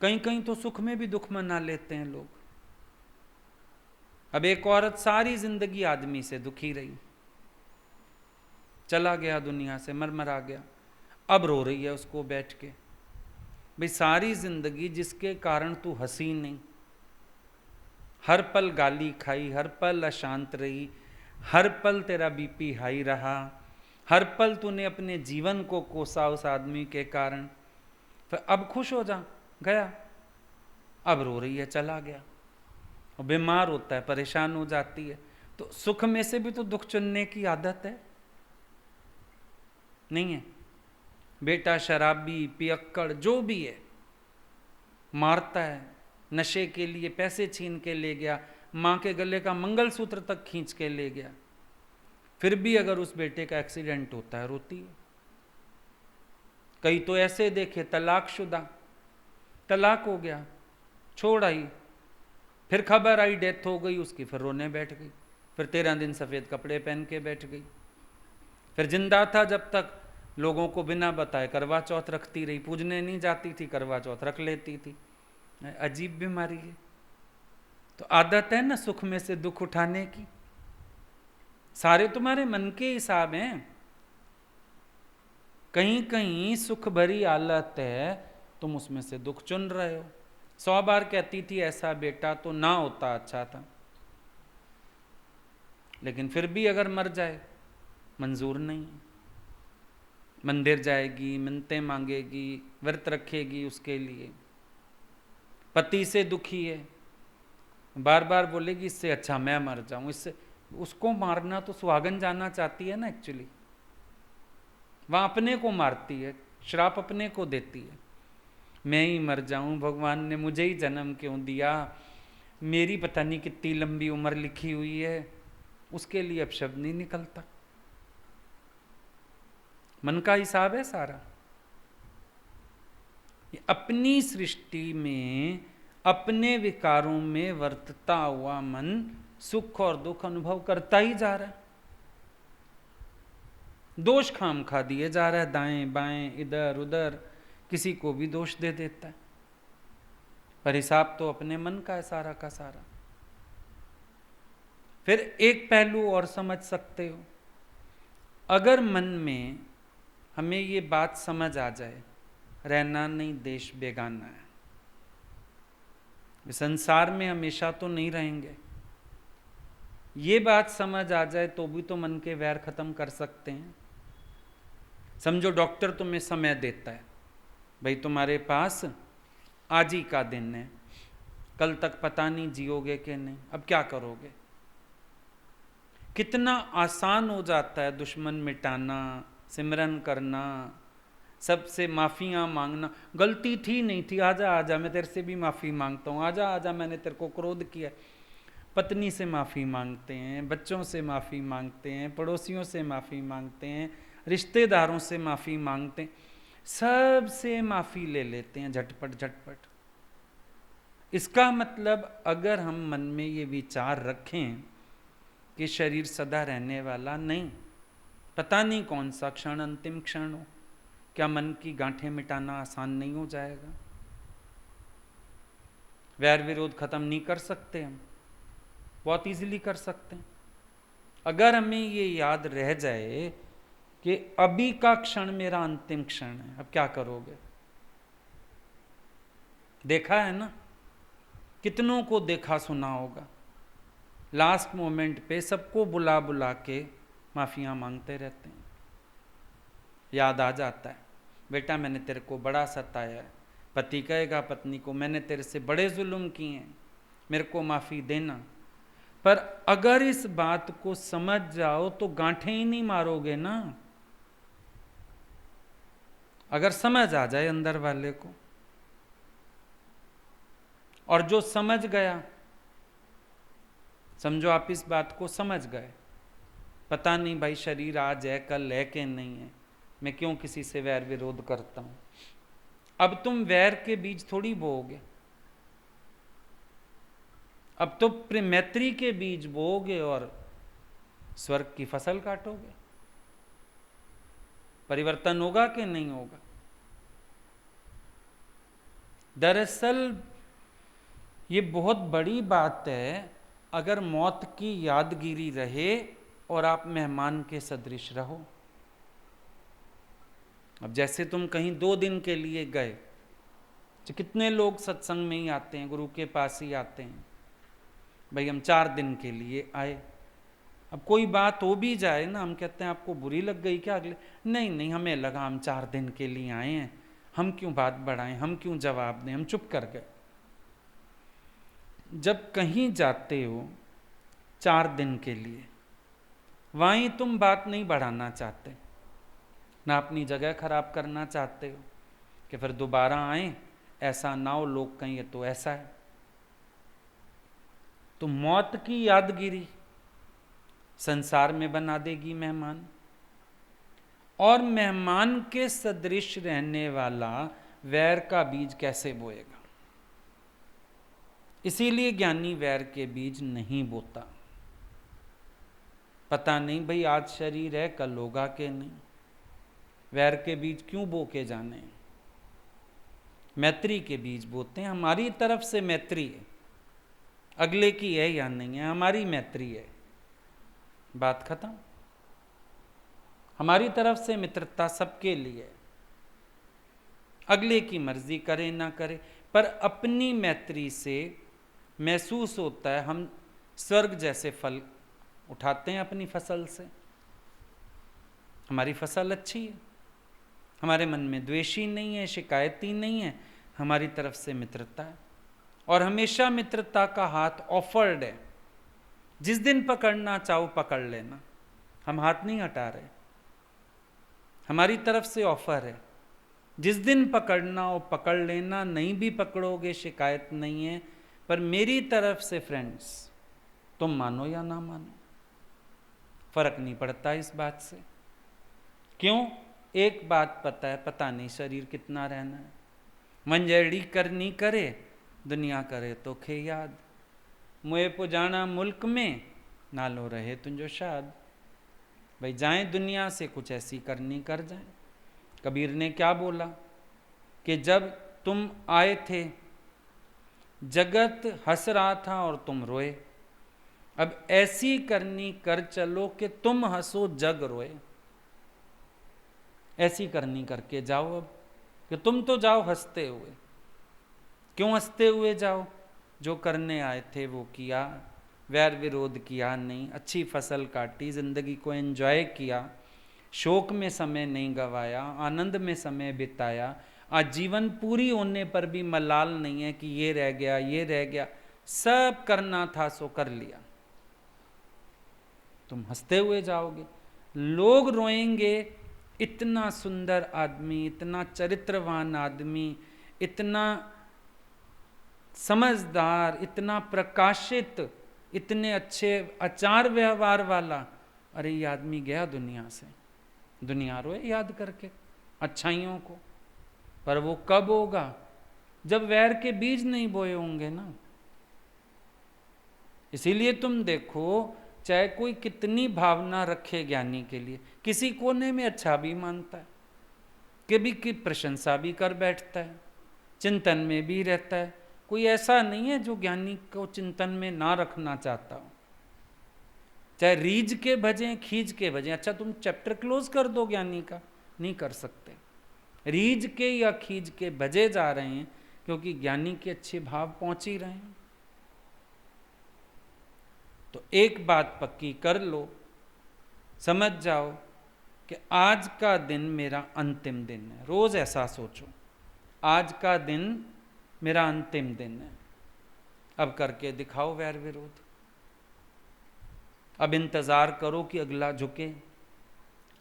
कहीं कहीं तो सुख में भी दुख मना लेते हैं लोग। अब एक औरत सारी जिंदगी आदमी से दुखी रही, चला गया दुनिया से, मरमरा गया, अब रो रही है उसको बैठ के। भाई सारी जिंदगी जिसके कारण तू हंसी नहीं, हर पल गाली खाई, हर पल अशांत रही, हर पल तेरा बीपी हाई रहा, हर पल तूने अपने जीवन को कोसा उस आदमी के कारण, फिर अब खुश हो जा, गया, अब रो रही है, चला गया। और बीमार होता है, परेशान हो जाती है। तो सुख में से भी तो दुख चुनने की आदत है, नहीं है? बेटा शराबी, पियक्कड़, जो भी है, मारता है, नशे के लिए पैसे छीन के ले गया, माँ के गले का मंगलसूत्र तक खींच के ले गया, फिर भी अगर उस बेटे का एक्सीडेंट होता है, रोती है। कई तो ऐसे देखे, तलाकशुदा, तलाक हो गया, छोड़ आई, फिर खबर आई डेथ हो गई उसकी, फिर रोने बैठ गई, फिर 13 दिन सफ़ेद कपड़े पहन के बैठ गई। फिर जिंदा था जब तक लोगों को बिना बताए करवा चौथ रखती रही, पूजने नहीं जाती थी, करवा चौथ रख लेती थी। अजीब बीमारी है। तो आदत है ना सुख में से दुख उठाने की। सारे तुम्हारे मन के हिसाब हैं। कहीं कहीं सुख भरी हालत है, तुम उसमें से दुख चुन रहे हो। 100 बार कहती थी ऐसा बेटा तो ना होता अच्छा था, लेकिन फिर भी अगर मर जाए मंजूर नहीं। मंदिर जाएगी, मिन्नतें मांगेगी, व्रत रखेगी उसके लिए। पति से दुखी है, बार बार बोलेगी इससे अच्छा मैं मर जाऊं, इससे। उसको मारना तो सुहागन जाना चाहती है ना एक्चुअली, वहां अपने को मारती है, श्राप अपने को देती है। मैं ही मर जाऊं, भगवान ने मुझे ही जन्म क्यों दिया, मेरी पता नहीं कितनी लंबी उम्र लिखी हुई है, उसके लिए अब शब्द नहीं निकलता। मन का हिसाब है सारा। अपनी सृष्टि में अपने विकारों में वर्तता हुआ मन सुख और दुख अनुभव करता ही जा रहा है। दोष खाम खा दिए जा रहा है, दाएं बाएं इधर उधर, किसी को भी दोष दे देता है, पर हिसाब तो अपने मन का है सारा का सारा। फिर एक पहलू और समझ सकते हो, अगर मन में हमें ये बात समझ आ जाए, रहना नहीं देश बेगाना है, संसार में हमेशा तो नहीं रहेंगे, ये बात समझ आ जाए तो भी तो मन के वैर खत्म कर सकते हैं। समझो डॉक्टर तुम्हें समय देता है, भाई तुम्हारे पास आज ही का दिन है, कल तक पता नहीं जियोगे कि नहीं, अब क्या करोगे। कितना आसान हो जाता है दुश्मन मिटाना, सिमरन करना, सबसे माफ़ियाँ मांगना, गलती थी नहीं थी, आजा आजा मैं तेरे से भी माफ़ी मांगता हूँ, आजा आजा मैंने तेरे को क्रोध किया। पत्नी से माफ़ी मांगते हैं, बच्चों से माफ़ी मांगते हैं, पड़ोसियों से माफ़ी मांगते हैं, रिश्तेदारों से माफ़ी मांगते हैं, सब से माफ़ी ले लेते हैं झटपट झटपट। इसका मतलब अगर हम मन में ये विचार रखें कि शरीर सदा रहने वाला नहीं, पता नहीं कौन सा क्षण अंतिम क्षण हो, क्या मन की गांठें मिटाना आसान नहीं हो जाएगा? वैर विरोध खत्म नहीं कर सकते हम? बहुत इजीली कर सकते हैं। अगर हमें ये याद रह जाए कि अभी का क्षण मेरा अंतिम क्षण है, अब क्या करोगे? देखा है ना, कितनों को देखा सुना होगा, लास्ट मोमेंट पे सबको बुला बुला के माफियां मांगते रहते हैं। याद आ जाता है, बेटा मैंने तेरे को बड़ा सताया है, पति कहेगा पत्नी को मैंने तेरे से बड़े जुल्म किए हैं, मेरे को माफ़ी देना। पर अगर इस बात को समझ जाओ तो गांठें ही नहीं मारोगे ना। अगर समझ आ जाए अंदर वाले को, और जो समझ गया, समझो आप इस बात को समझ गए, पता नहीं भाई शरीर आज है कल है कि नहीं है, मैं क्यों किसी से वैर विरोध करता हूं। अब तुम वैर के बीज थोड़ी बोओगे, अब तो मैत्री के बीज बोओगे और स्वर्ग की फसल काटोगे। परिवर्तन होगा कि नहीं होगा? दरअसल ये बहुत बड़ी बात है, अगर मौत की यादगिरी रहे और आप मेहमान के सदृश रहो। अब जैसे तुम कहीं 2 दिन के लिए गए, तो कितने लोग सत्संग में ही आते हैं, गुरु के पास ही आते हैं, भाई हम 4 दिन के लिए आए। अब कोई बात हो भी जाए ना, हम कहते हैं आपको बुरी लग गई क्या? अगले नहीं नहीं हमें लगा हम 4 दिन के लिए आए हैं, हम क्यों बात बढ़ाएं, हम क्यों जवाब दें, हम चुप कर गए। जब कहीं जाते हो 4 दिन के लिए, वहीं तुम बात नहीं बढ़ाना चाहते, ना अपनी जगह खराब करना चाहते हो कि फिर दोबारा आए, ऐसा ना हो लोग कहें ये तो ऐसा है। तो मौत की यादगिरी संसार में बना देगी मेहमान, और मेहमान के सदृश रहने वाला वैर का बीज कैसे बोएगा। इसीलिए ज्ञानी वैर के बीज नहीं बोता। पता नहीं भाई आज शरीर है कल होगा कि नहीं, वैर के बीज क्यों बो के जाने। मैत्री के बीज बोते हैं। हमारी तरफ से मैत्री है, अगले की है या नहीं है, हमारी मैत्री है, बात खत्म। हमारी तरफ से मित्रता सबके लिए, अगले की मर्जी करे ना करे, पर अपनी मैत्री से महसूस होता है हम स्वर्ग जैसे फल उठाते हैं अपनी फसल से। हमारी फसल अच्छी है, हमारे मन में द्वेषी नहीं है, शिकायती नहीं है, हमारी तरफ से मित्रता है, और हमेशा मित्रता का हाथ ऑफर्ड है। जिस दिन पकड़ना चाहो पकड़ लेना, हम हाथ नहीं हटा रहे, हमारी तरफ से ऑफर है। जिस दिन पकड़ना हो पकड़ लेना, नहीं भी पकड़ोगे शिकायत नहीं है, पर मेरी तरफ से फ्रेंड्स तुम मानो या ना मानो फर्क नहीं पड़ता इस बात से। क्यों? एक बात पता है, पता नहीं शरीर कितना रहना है। मंजड़ी करनी करे दुनिया करे तो खे याद, मुए पुजाना मुल्क में नालो रहे तुंजो शाद। भाई जाएं दुनिया से कुछ ऐसी करनी कर जाएं। कबीर ने क्या बोला कि जब तुम आए थे जगत हंस रहा था और तुम रोए, अब ऐसी करनी कर चलो कि तुम हंसो जग रोए। ऐसी करनी करके जाओ अब, कि तुम तो जाओ हंसते हुए। क्यों हंसते हुए जाओ? जो करने आए थे वो किया, वैर विरोध किया नहीं, अच्छी फसल काटी, जिंदगी को एंजॉय किया, शोक में समय नहीं गवाया, आनंद में समय बिताया। आज जीवन पूरी होने पर भी मलाल नहीं है कि ये रह गया ये रह गया, सब करना था सो कर लिया। तुम हंसते हुए जाओगे, लोग रोएंगे इतना सुंदर आदमी, इतना चरित्रवान आदमी, इतना समझदार, इतना प्रकाशित, इतने अच्छे आचार व्यवहार वाला, अरे ये आदमी गया दुनिया से। दुनिया रोए याद करके अच्छाइयों को, पर वो कब होगा? जब वैर के बीज नहीं बोए होंगे ना। इसीलिए तुम देखो, चाहे कोई कितनी भावना रखे ज्ञानी के लिए, किसी कोने में अच्छा भी मानता है, कभी की प्रशंसा भी कर बैठता है, चिंतन में भी रहता है। कोई ऐसा नहीं है जो ज्ञानी को चिंतन में ना रखना चाहता हो। चाहे रीझ के भजें खींच के भजें, अच्छा तुम चैप्टर क्लोज कर दो ज्ञानी का, नहीं कर सकते। रीझ के या खींच के भजे जा रहे हैं, क्योंकि ज्ञानी के अच्छे भाव पहुंच ही रहे हैं। तो एक बात पक्की कर लो, समझ जाओ कि आज का दिन मेरा अंतिम दिन है। रोज ऐसा सोचो, आज का दिन मेरा अंतिम दिन है। अब करके दिखाओ वैर विरोध। अब इंतजार करो कि अगला झुके,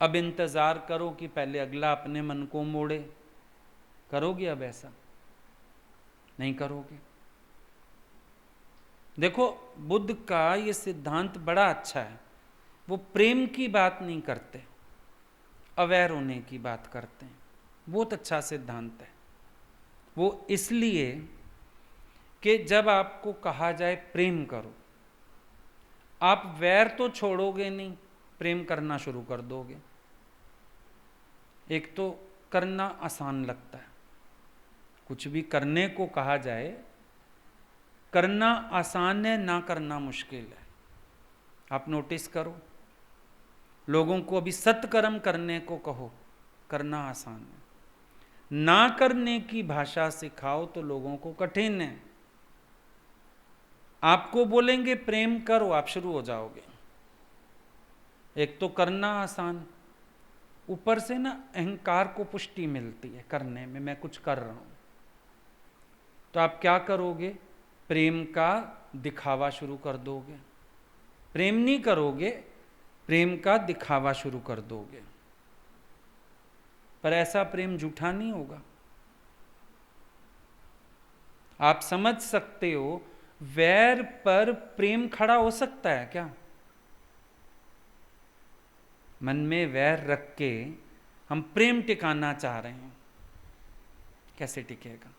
अब इंतजार करो कि पहले अगला अपने मन को मोड़े। करोगे अब ऐसा? नहीं करोगे। देखो, बुद्ध का ये सिद्धांत बड़ा अच्छा है। वो प्रेम की बात नहीं करते, अवेयर होने की बात करते हैं। बहुत अच्छा सिद्धांत है वो, इसलिए कि जब आपको कहा जाए प्रेम करो, आप वैर तो छोड़ोगे नहीं, प्रेम करना शुरू कर दोगे। एक तो करना आसान लगता है, कुछ भी करने को कहा जाए, करना आसान है, ना करना मुश्किल है। आप नोटिस करो, लोगों को अभी सत्कर्म करने को कहो, करना आसान है। ना करने की भाषा सिखाओ तो लोगों को कठिन है। आपको बोलेंगे प्रेम करो, आप शुरू हो जाओगे। एक तो करना आसान, ऊपर से ना अहंकार को पुष्टि मिलती है करने में, मैं कुछ कर रहा हूं। तो आप क्या करोगे? प्रेम का दिखावा शुरू कर दोगे। प्रेम नहीं करोगे, प्रेम का दिखावा शुरू कर दोगे। पर ऐसा प्रेम झूठा नहीं होगा। आप समझ सकते हो, वैर पर प्रेम खड़ा हो सकता है क्या? मन में वैर रख के हम प्रेम टिकाना चाह रहे हैं, कैसे टिकेगा?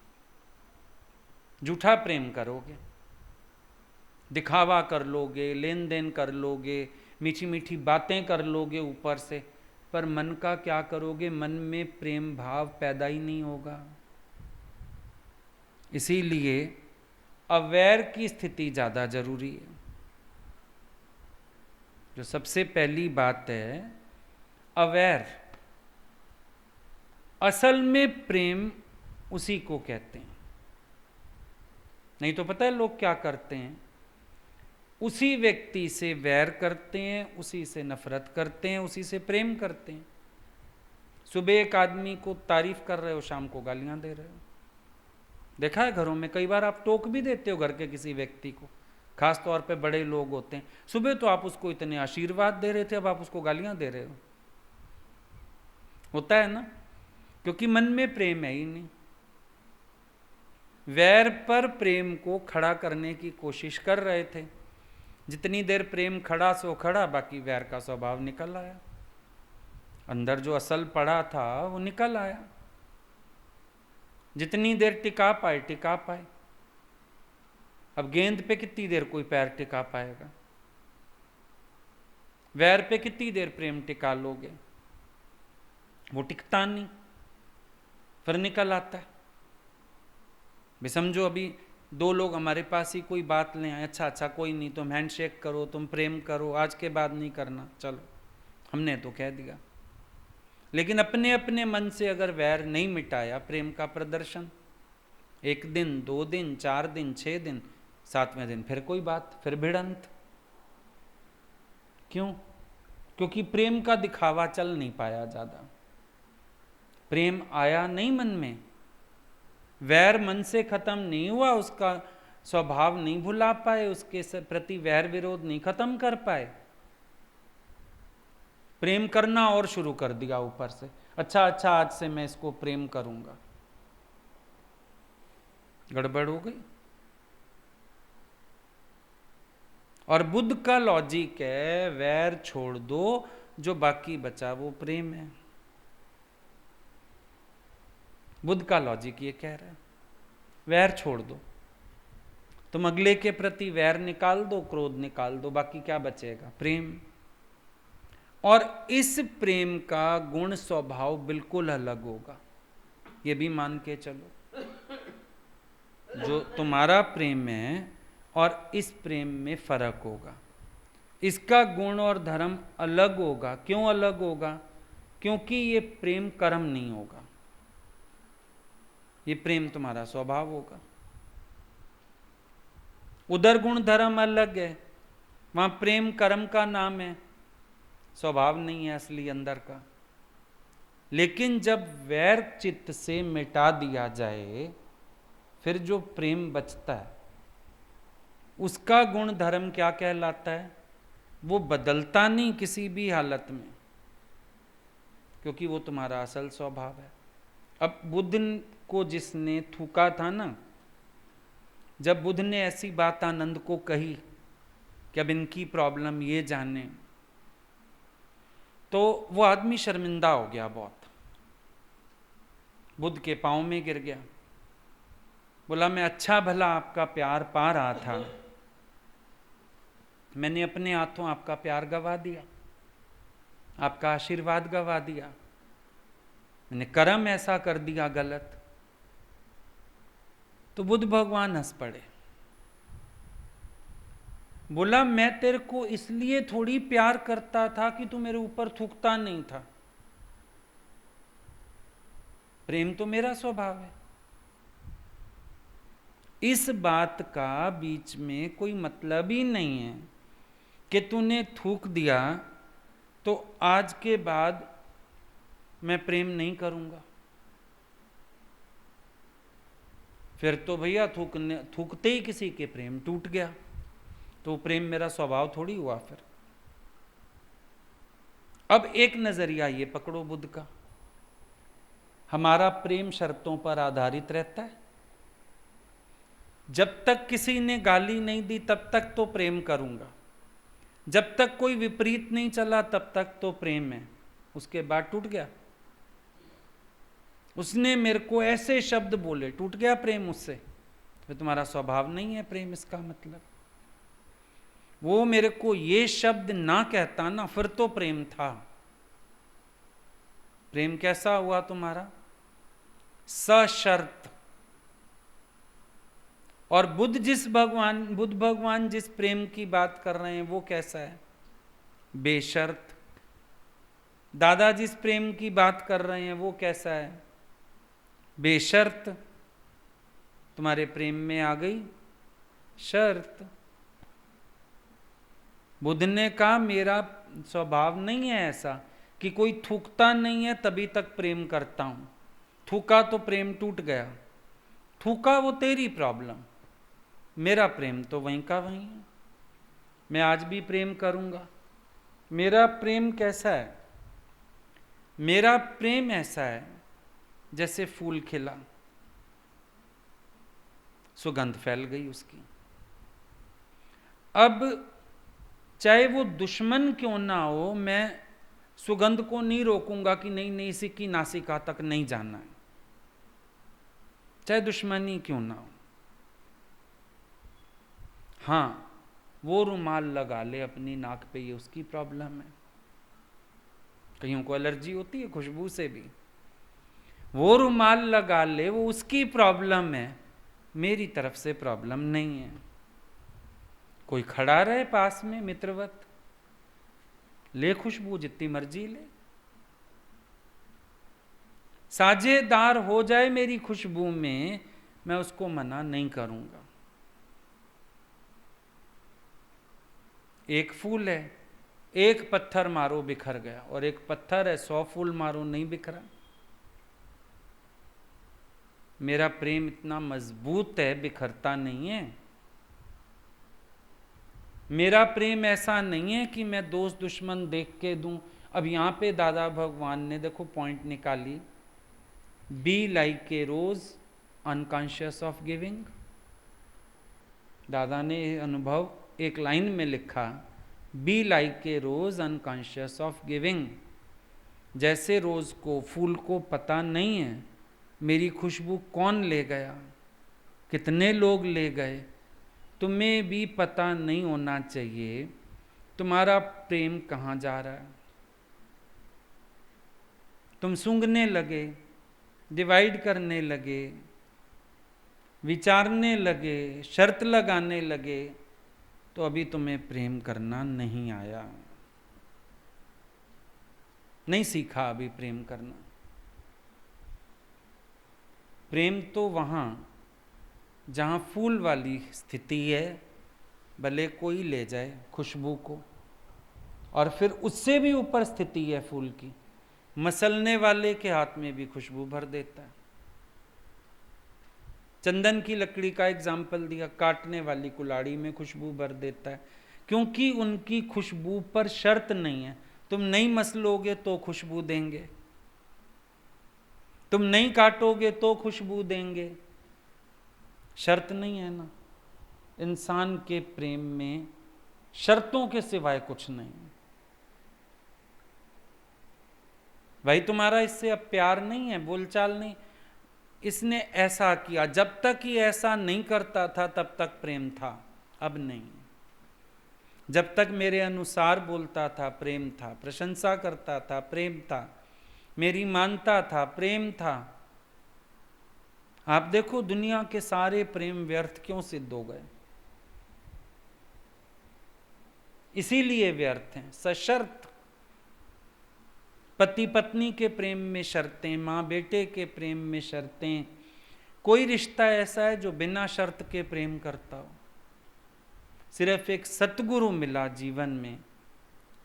झूठा प्रेम करोगे, दिखावा कर लोगे, लेन देन कर लोगे, मीठी मीठी बातें कर लोगे ऊपर से, पर मन का क्या करोगे? मन में प्रेम भाव पैदा ही नहीं होगा। इसीलिए अवैर की स्थिति ज़्यादा जरूरी है। जो सबसे पहली बात है, अवैर। असल में प्रेम उसी को कहते हैं। नहीं तो पता है लोग क्या करते हैं? उसी व्यक्ति से वैर करते हैं, उसी से नफरत करते हैं, उसी से प्रेम करते हैं। सुबह एक आदमी को तारीफ कर रहे हो, शाम को गालियां दे रहे हो। देखा है घरों में, कई बार आप टोक भी देते हो घर के किसी व्यक्ति को, खास तौर पे बड़े लोग होते हैं। सुबह तो आप उसको इतने आशीर्वाद दे रहे थे, अब आप उसको गालियां दे रहे हो। होता है ना, क्योंकि मन में प्रेम है ही नहीं। वैर पर प्रेम को खड़ा करने की कोशिश कर रहे थे। जितनी देर प्रेम खड़ा सो खड़ा, बाकी वैर का स्वभाव निकल आया। अंदर जो असल पड़ा था वो निकल आया। जितनी देर टिका पाए टिका पाए। अब गेंद पे कितनी देर कोई पैर टिका पाएगा? वैर पे कितनी देर प्रेम टिका लोगे? वो टिकता नहीं, फिर निकल आता है। भी समझो अभी दो लोग हमारे पास ही कोई बात ले आए, अच्छा कोई नहीं, तुम हैंडशेक करो, तुम प्रेम करो, आज के बाद नहीं करना, चलो हमने तो कह दिया। लेकिन अपने अपने मन से अगर वैर नहीं मिटाया, प्रेम का प्रदर्शन 1 दिन 2 दिन 4 दिन 6 दिन, 7वें दिन फिर कोई बात, फिर भिड़ंत। क्यों? क्योंकि प्रेम का दिखावा चल नहीं पाया ज्यादा, प्रेम आया नहीं मन में, वैर मन से खत्म नहीं हुआ, उसका स्वभाव नहीं भुला पाए, उसके प्रति वैर विरोध नहीं खत्म कर पाए। प्रेम करना और शुरू कर दिया ऊपर से, अच्छा आज से मैं इसको प्रेम करूंगा। गड़बड़ हो गई। और बुद्ध का लॉजिक है, वैर छोड़ दो, जो बाकी बचा वो प्रेम है। बुद्ध का लॉजिक ये कह रहा है, वैर छोड़ दो, तुम अगले के प्रति वैर निकाल दो, क्रोध निकाल दो, बाकी क्या बचेगा? प्रेम। और इस प्रेम का गुण स्वभाव बिल्कुल अलग होगा, ये भी मान के चलो। जो तुम्हारा प्रेम है और इस प्रेम में फर्क होगा। इसका गुण और धर्म अलग होगा। क्यों अलग होगा? क्योंकि ये प्रेम कर्म नहीं होगा, ये प्रेम तुम्हारा स्वभाव होगा। उधर गुण धर्म अलग है, वहां प्रेम कर्म का नाम है, स्वभाव नहीं है असली अंदर का। लेकिन जब वैर चित्त से मिटा दिया जाए, फिर जो प्रेम बचता है उसका गुण धर्म क्या कहलाता है? वो बदलता नहीं किसी भी हालत में, क्योंकि वो तुम्हारा असल स्वभाव है। अब बुद्ध को जिसने थूका था ना, जब बुद्ध ने ऐसी बात आनंद को कही कि अब इनकी प्रॉब्लम ये जाने, तो वो आदमी शर्मिंदा हो गया बहुत, बुद्ध के पांव में गिर गया, बोला मैं अच्छा भला आपका प्यार पा रहा था, मैंने अपने हाथों आपका प्यार गवा दिया, आपका आशीर्वाद गवा दिया, मैंने कर्म ऐसा कर दिया गलत। तो बुद्ध भगवान हंस पड़े, बोला मैं तेरे को इसलिए थोड़ी प्यार करता था कि तू मेरे ऊपर थूकता नहीं था, प्रेम तो मेरा स्वभाव है। इस बात का बीच में कोई मतलब ही नहीं है कि तूने थूक दिया तो आज के बाद मैं प्रेम नहीं करूंगा, फिर तो भैया थूकते ही किसी के प्रेम टूट गया, तो प्रेम मेरा स्वभाव थोड़ी हुआ फिर। अब एक नजरिया ये पकड़ो बुद्ध का, हमारा प्रेम शर्तों पर आधारित रहता है। जब तक किसी ने गाली नहीं दी तब तक तो प्रेम करूंगा, जब तक कोई विपरीत नहीं चला तब तक तो प्रेम है, उसके बाद टूट गया। उसने मेरे को ऐसे शब्द बोले, टूट गया प्रेम उससे, फिर तुम्हारा स्वभाव नहीं है प्रेम, इसका मतलब। वो मेरे को ये शब्द ना कहता ना, फिर तो प्रेम था। प्रेम कैसा हुआ तुम्हारा? सशर्त। और बुद्ध भगवान जिस प्रेम की बात कर रहे हैं वो कैसा है? बेशर्त। दादा जिस प्रेम की बात कर रहे हैं वो कैसा है? बेशर्त। तुम्हारे प्रेम में आ गई शर्त। बुद्ध ने कहा मेरा स्वभाव नहीं है ऐसा कि कोई थूकता नहीं है तभी तक प्रेम करता हूं, थूका तो प्रेम टूट गया, थूका वो तेरी प्रॉब्लम, मेरा प्रेम तो वहीं का वहीं है। मैं आज भी प्रेम करूंगा। मेरा प्रेम कैसा है? मेरा प्रेम ऐसा है जैसे फूल खिला, सुगंध फैल गई उसकी। अब चाहे वो दुश्मन क्यों ना हो, मैं सुगंध को नहीं रोकूंगा कि नहीं नहीं इसी की नासिका तक नहीं जाना है, चाहे दुश्मनी क्यों ना हो। हाँ, वो रुमाल लगा ले अपनी नाक पे, ये उसकी प्रॉब्लम है। कईयों को एलर्जी होती है खुशबू से भी, वो रुमाल लगा ले, वो उसकी प्रॉब्लम है, मेरी तरफ से प्रॉब्लम नहीं है। कोई खड़ा रहे पास में मित्रवत, ले खुशबू जितनी मर्जी ले, साझेदार हो जाए मेरी खुशबू में, मैं उसको मना नहीं करूंगा। एक फूल है, एक पत्थर मारो बिखर गया, और एक पत्थर है 100 फूल मारो नहीं बिखरा। मेरा प्रेम इतना मजबूत है, बिखरता नहीं है। मेरा प्रेम ऐसा नहीं है कि मैं दोस्त दुश्मन देख के दूं। अब यहां पे दादा भगवान ने देखो पॉइंट निकाली, be like a rose unconscious of giving. Dada ने अनुभव एक लाइन में लिखा, be like a rose unconscious of giving. जैसे रोज को, फूल को पता नहीं है मेरी खुशबू कौन ले गया, कितने लोग ले गए, तुम्हें भी पता नहीं होना चाहिए तुम्हारा प्रेम कहाँ जा रहा है। तुम सूंघने लगे, डिवाइड करने लगे, विचारने लगे, शर्त लगाने लगे, तो अभी तुम्हें प्रेम करना नहीं आया, नहीं सीखा अभी प्रेम करना। प्रेम तो वहाँ जहाँ फूल वाली स्थिति है, भले कोई ले जाए खुशबू को, और फिर उससे भी ऊपर स्थिति है फूल की, मसलने वाले के हाथ में भी खुशबू भर देता है। चंदन की लकड़ी का एग्जाम्पल दिया, काटने वाली कुल्हाड़ी में खुशबू भर देता है, क्योंकि उनकी खुशबू पर शर्त नहीं है, तुम नहीं मसलोगे तो खुशबू देंगे, तुम नहीं काटोगे तो खुशबू देंगे, शर्त नहीं है ना। इंसान के प्रेम में शर्तों के सिवाय कुछ नहीं। भाई तुम्हारा इससे अब प्यार नहीं है, बोलचाल नहीं, इसने ऐसा किया, जब तक ये ऐसा नहीं करता था तब तक प्रेम था, अब नहीं। जब तक मेरे अनुसार बोलता था प्रेम था, प्रशंसा करता था प्रेम था, मेरी मानता था प्रेम था। आप देखो दुनिया के सारे प्रेम व्यर्थ क्यों सिद्ध हो गए? इसीलिए व्यर्थ हैं, सशर्त। पति पत्नी के प्रेम में शर्तें, माँ बेटे के प्रेम में शर्तें। कोई रिश्ता ऐसा है जो बिना शर्त के प्रेम करता हो? सिर्फ एक सतगुरु मिला जीवन में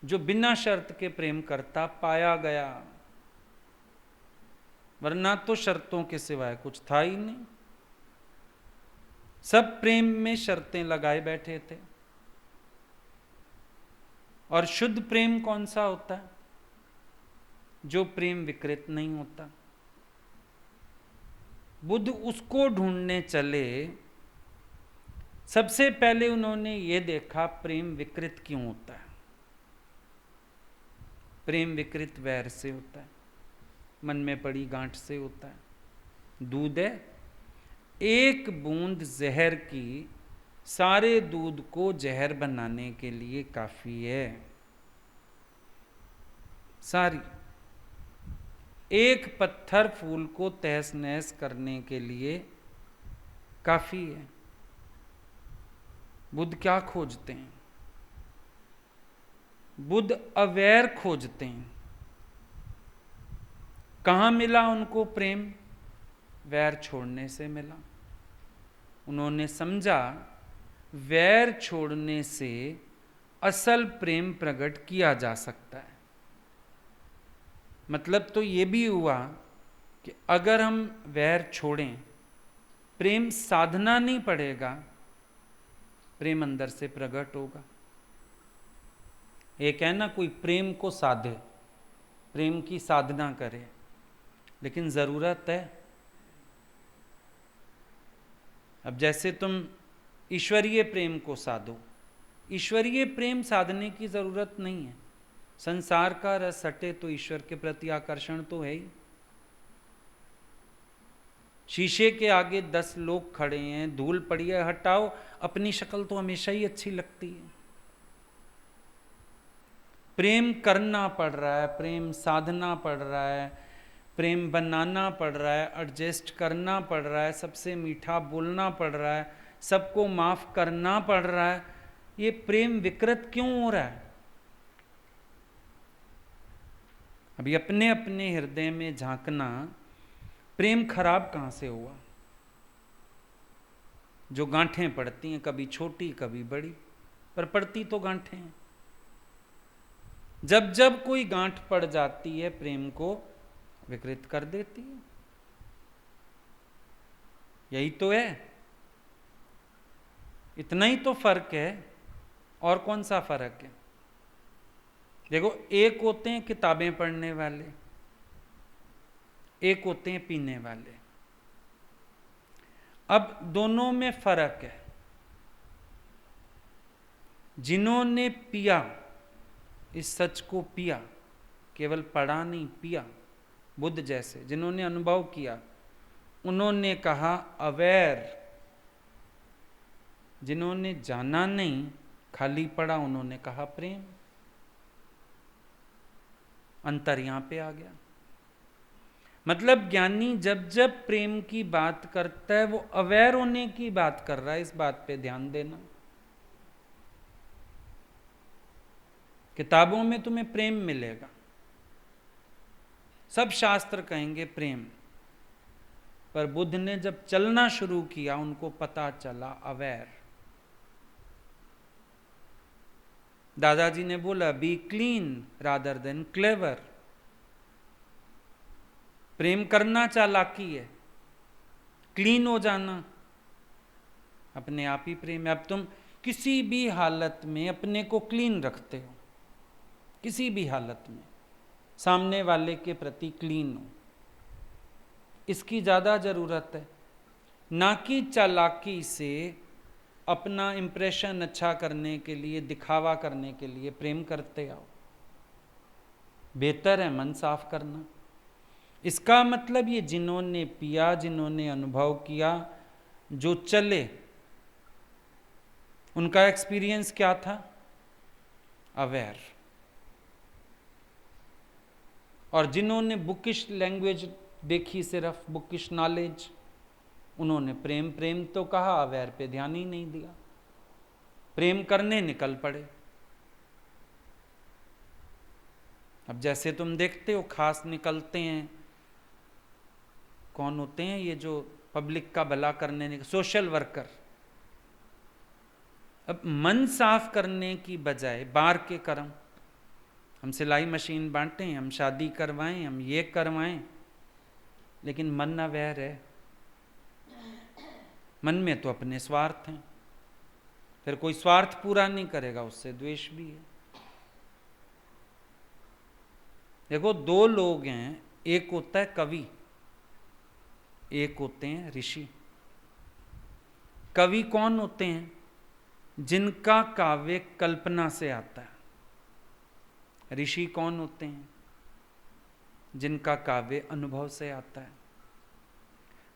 जो बिना शर्त के प्रेम करता पाया गया। वरना तो शर्तों के सिवाय कुछ था ही नहीं। सब प्रेम में शर्तें लगाए बैठे थे। और शुद्ध प्रेम कौन सा होता है? जो प्रेम विकृत नहीं होता। बुद्ध उसको ढूंढने चले। सबसे पहले उन्होंने ये देखा प्रेम विकृत क्यों होता है। प्रेम विकृत वैर से होता है, मन में पड़ी गांठ से होता है। दूध है, एक बूंद जहर की सारे दूध को जहर बनाने के लिए काफी है। सारी एक पत्थर फूल को तहस नहस करने के लिए काफी है। बुद्ध क्या खोजते हैं? बुद्ध अवैर खोजते हैं। कहां मिला उनको प्रेम? वैर छोड़ने से मिला। उन्होंने समझा वैर छोड़ने से असल प्रेम प्रकट किया जा सकता है। मतलब तो ये भी हुआ कि अगर हम वैर छोड़ें, प्रेम साधना नहीं पड़ेगा, प्रेम अंदर से प्रकट होगा। एक है ना, कोई प्रेम को साधे, प्रेम की साधना करे, लेकिन जरूरत है। अब जैसे तुम ईश्वरीय प्रेम को साधो, ईश्वरीय प्रेम साधने की जरूरत नहीं है। संसार का रस हटे तो ईश्वर के प्रति आकर्षण तो है ही। शीशे के आगे 10 लोग खड़े हैं, धूल पड़ी है, हटाओ, अपनी शक्ल तो हमेशा ही अच्छी लगती है। प्रेम करना पड़ रहा है, प्रेम साधना पड़ रहा है, प्रेम बनाना पड़ रहा है, एडजस्ट करना पड़ रहा है, सबसे मीठा बोलना पड़ रहा है, सबको माफ करना पड़ रहा है। ये प्रेम विकृत क्यों हो रहा है? अभी अपने अपने हृदय में झांकना, प्रेम खराब कहां से हुआ? जो गांठें पड़ती हैं, कभी छोटी कभी बड़ी, पर पड़ती तो गांठें हैं। जब जब कोई गांठ पड़ जाती है, प्रेम को विकृत कर देती है। यही तो है, इतना ही तो फर्क है। और कौन सा फर्क है? देखो, एक होते हैं किताबें पढ़ने वाले, एक होते हैं पीने वाले। अब दोनों में फर्क है। जिन्होंने पिया, इस सच को पिया, केवल पढ़ा नहीं, पिया, बुद्ध जैसे जिन्होंने अनुभव किया, उन्होंने कहा अवैर। जिन्होंने जाना नहीं, खाली पढ़ा, उन्होंने कहा प्रेम। अंतर यहां पे आ गया। मतलब ज्ञानी जब जब प्रेम की बात करता है, वो अवेयर होने की बात कर रहा है। इस बात पे ध्यान देना। किताबों में तुम्हें प्रेम मिलेगा, सब शास्त्र कहेंगे प्रेम, पर बुद्ध ने जब चलना शुरू किया, उनको पता चला अवेयर। दादाजी ने बोला be clean rather than clever. प्रेम करना चालाकी है, क्लीन हो जाना अपने आप ही प्रेम है। अब तुम किसी भी हालत में अपने को क्लीन रखते हो, किसी भी हालत में सामने वाले के प्रति क्लीन हो, इसकी ज़्यादा ज़रूरत है। ना कि चालाकी से अपना इंप्रेशन अच्छा करने के लिए, दिखावा करने के लिए प्रेम करते आओ। बेहतर है मन साफ करना। इसका मतलब ये जिन्होंने पिया, जिन्होंने अनुभव किया, जो चले, उनका एक्सपीरियंस क्या था? अवेयर। और जिन्होंने बुकिश लैंग्वेज देखी, सिर्फ बुकिश नॉलेज, उन्होंने प्रेम प्रेम तो कहा, अवेयर पे ध्यान ही नहीं दिया, प्रेम करने निकल पड़े। अब जैसे तुम देखते हो, खास निकलते हैं, कौन होते हैं ये जो पब्लिक का भला करने, सोशल वर्कर। अब मन साफ करने की बजाय बाहर के कर्म, हम सिलाई मशीन बांटें, हम शादी करवाएं, हम ये करवाएं, लेकिन मन अवैर है, मन में तो अपने स्वार्थ हैं, फिर कोई स्वार्थ पूरा नहीं करेगा उससे द्वेष भी है। देखो, दो लोग हैं, एक होता है कवि, एक होते हैं ऋषि। कवि कौन होते हैं? जिनका काव्य कल्पना से आता है। ऋषि कौन होते हैं? जिनका काव्य अनुभव से आता है।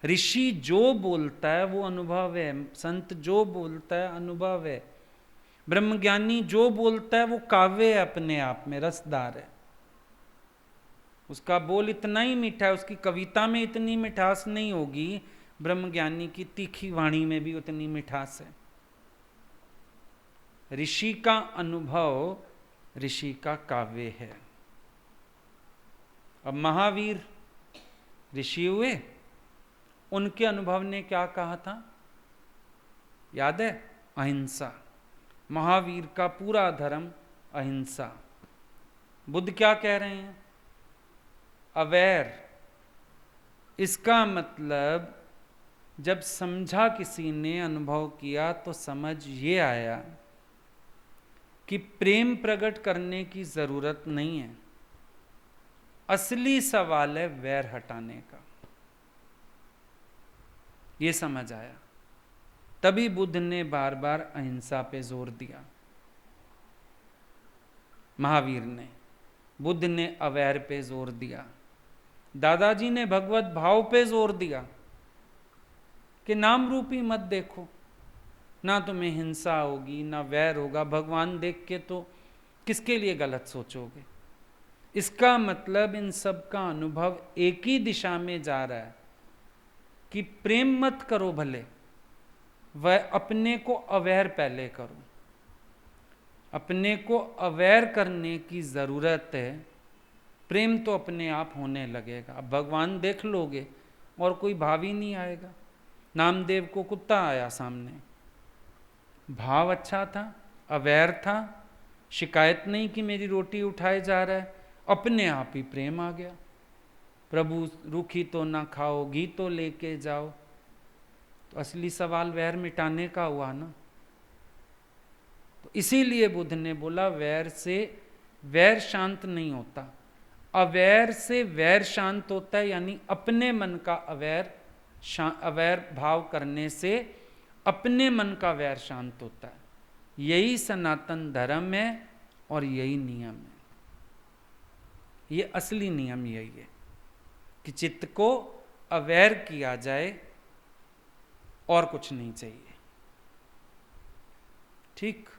ऋषि जो बोलता है वो अनुभव है, संत जो बोलता है अनुभव है, ब्रह्मज्ञानी जो बोलता है वो काव्य है, अपने आप में रसदार है। उसका बोल इतना ही मीठा है, उसकी कविता में इतनी मिठास नहीं होगी, ब्रह्मज्ञानी की तीखी वाणी में भी उतनी मिठास है। ऋषि का अनुभव ऋषि का काव्य है। अब महावीर ऋषि हुए, उनके अनुभव ने क्या कहा था? याद है? अहिंसा। महावीर का पूरा धर्म अहिंसा। बुद्ध क्या कह रहे हैं? अवैर। इसका मतलब जब समझा, किसी ने अनुभव किया तो समझ ये आया कि प्रेम प्रकट करने की जरूरत नहीं है, असली सवाल है वैर हटाने का। ये समझ आया, तभी बुद्ध ने बार बार अहिंसा पे जोर दिया। महावीर ने, बुद्ध ने अवैर पे जोर दिया। दादाजी ने भगवत भाव पे जोर दिया कि नाम रूपी मत देखो, ना तुम्हें हिंसा होगी ना वैर होगा। भगवान देख के तो किसके लिए गलत सोचोगे? इसका मतलब इन सब का अनुभव एक ही दिशा में जा रहा है कि प्रेम मत करो भले, वह अपने को अवैर पहले करो। अपने को अवैर करने की जरूरत है, प्रेम तो अपने आप होने लगेगा। अब भगवान देख लोगे और कोई भाव ही नहीं आएगा। नामदेव को कुत्ता आया सामने, भाव अच्छा था, अवैर था, शिकायत नहीं कि मेरी रोटी उठाए जा रहा है, अपने आप ही प्रेम आ गया। प्रभु रूखी तो ना खाओ, घी तो लेके जाओ। तो असली सवाल वैर मिटाने का हुआ ना। तो इसीलिए बुद्ध ने बोला वैर से वैर शांत नहीं होता, अवैर से वैर शांत होता है। यानी अपने मन का अवैर भाव करने से अपने मन का वैर शांत होता है। यही सनातन धर्म है और यही नियम है। ये असली नियम यही है कि चित्त को अवैर किया जाए और कुछ नहीं चाहिए। ठीक,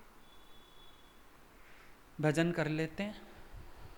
भजन कर लेते हैं।